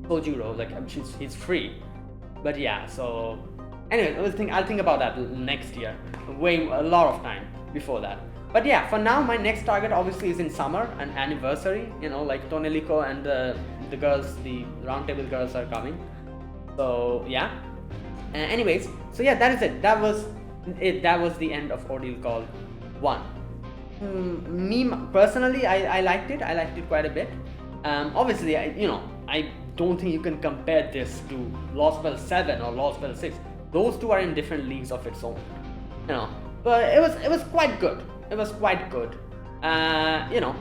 Sojiro, like he's free. But yeah, so anyway, I'll think about that next year. A lot of time before that. But yeah, for now, my next target obviously is in summer, an anniversary. You know, like Tonelico and the girls, the roundtable girls are coming. So yeah. Anyways, so yeah, that is it. That was it. That was the end of Ordeal Call 1. Me personally, I liked it. I liked it quite a bit. Obviously, I don't think you can compare this to Lost Spell 7 or Lost Spell 6. Those two are in different leagues of its own. You know, but it was quite good. It was quite good. You know,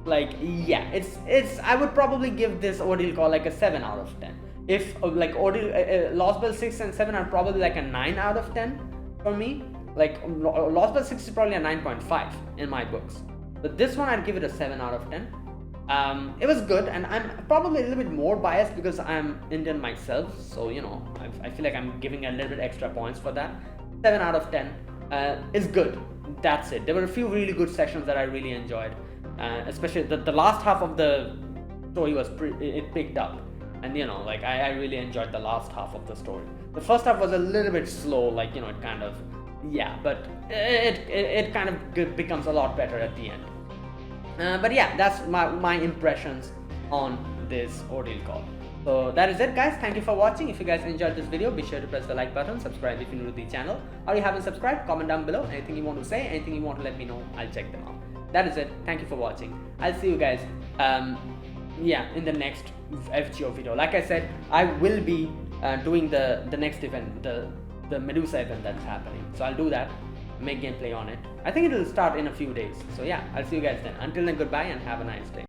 like yeah, it's I would probably give this Ordeal Call like a 7 out of 10. If like Ordeal Lost Spell 6 and 7 are probably like a 9 out of 10 for me. Like Lost Spell 6 is probably a 9.5 in my books. But this one I'd give it a 7 out of 10. It was good, and I'm probably a little bit more biased because I'm Indian myself, so you know, I feel like I'm giving a little bit extra points for that. 7 out of 10 is good. That's it. There were a few really good sections that I really enjoyed, especially the last half of the story was it picked up, and you know, like I really enjoyed the last half of the story. The first half was a little bit slow, like, you know, it kind of, yeah, but it kind of becomes a lot better at the end. But yeah, that's my impressions on this Ordeal call. So that is it, guys. Thank you for watching. If you guys enjoyed this video, be sure to press the like button, subscribe if you're new to the channel, or you haven't subscribed, comment down below anything you want to say, anything you want to let me know. I'll check them out. That is it. Thank you for watching. I'll see you guys in the next FGO video. Like I said, I will be doing the next event, the Medusa event that's happening, so I'll do that, make gameplay on it. I think it'll start in a few days. So yeah, I'll see you guys then. Until then, goodbye and have a nice day.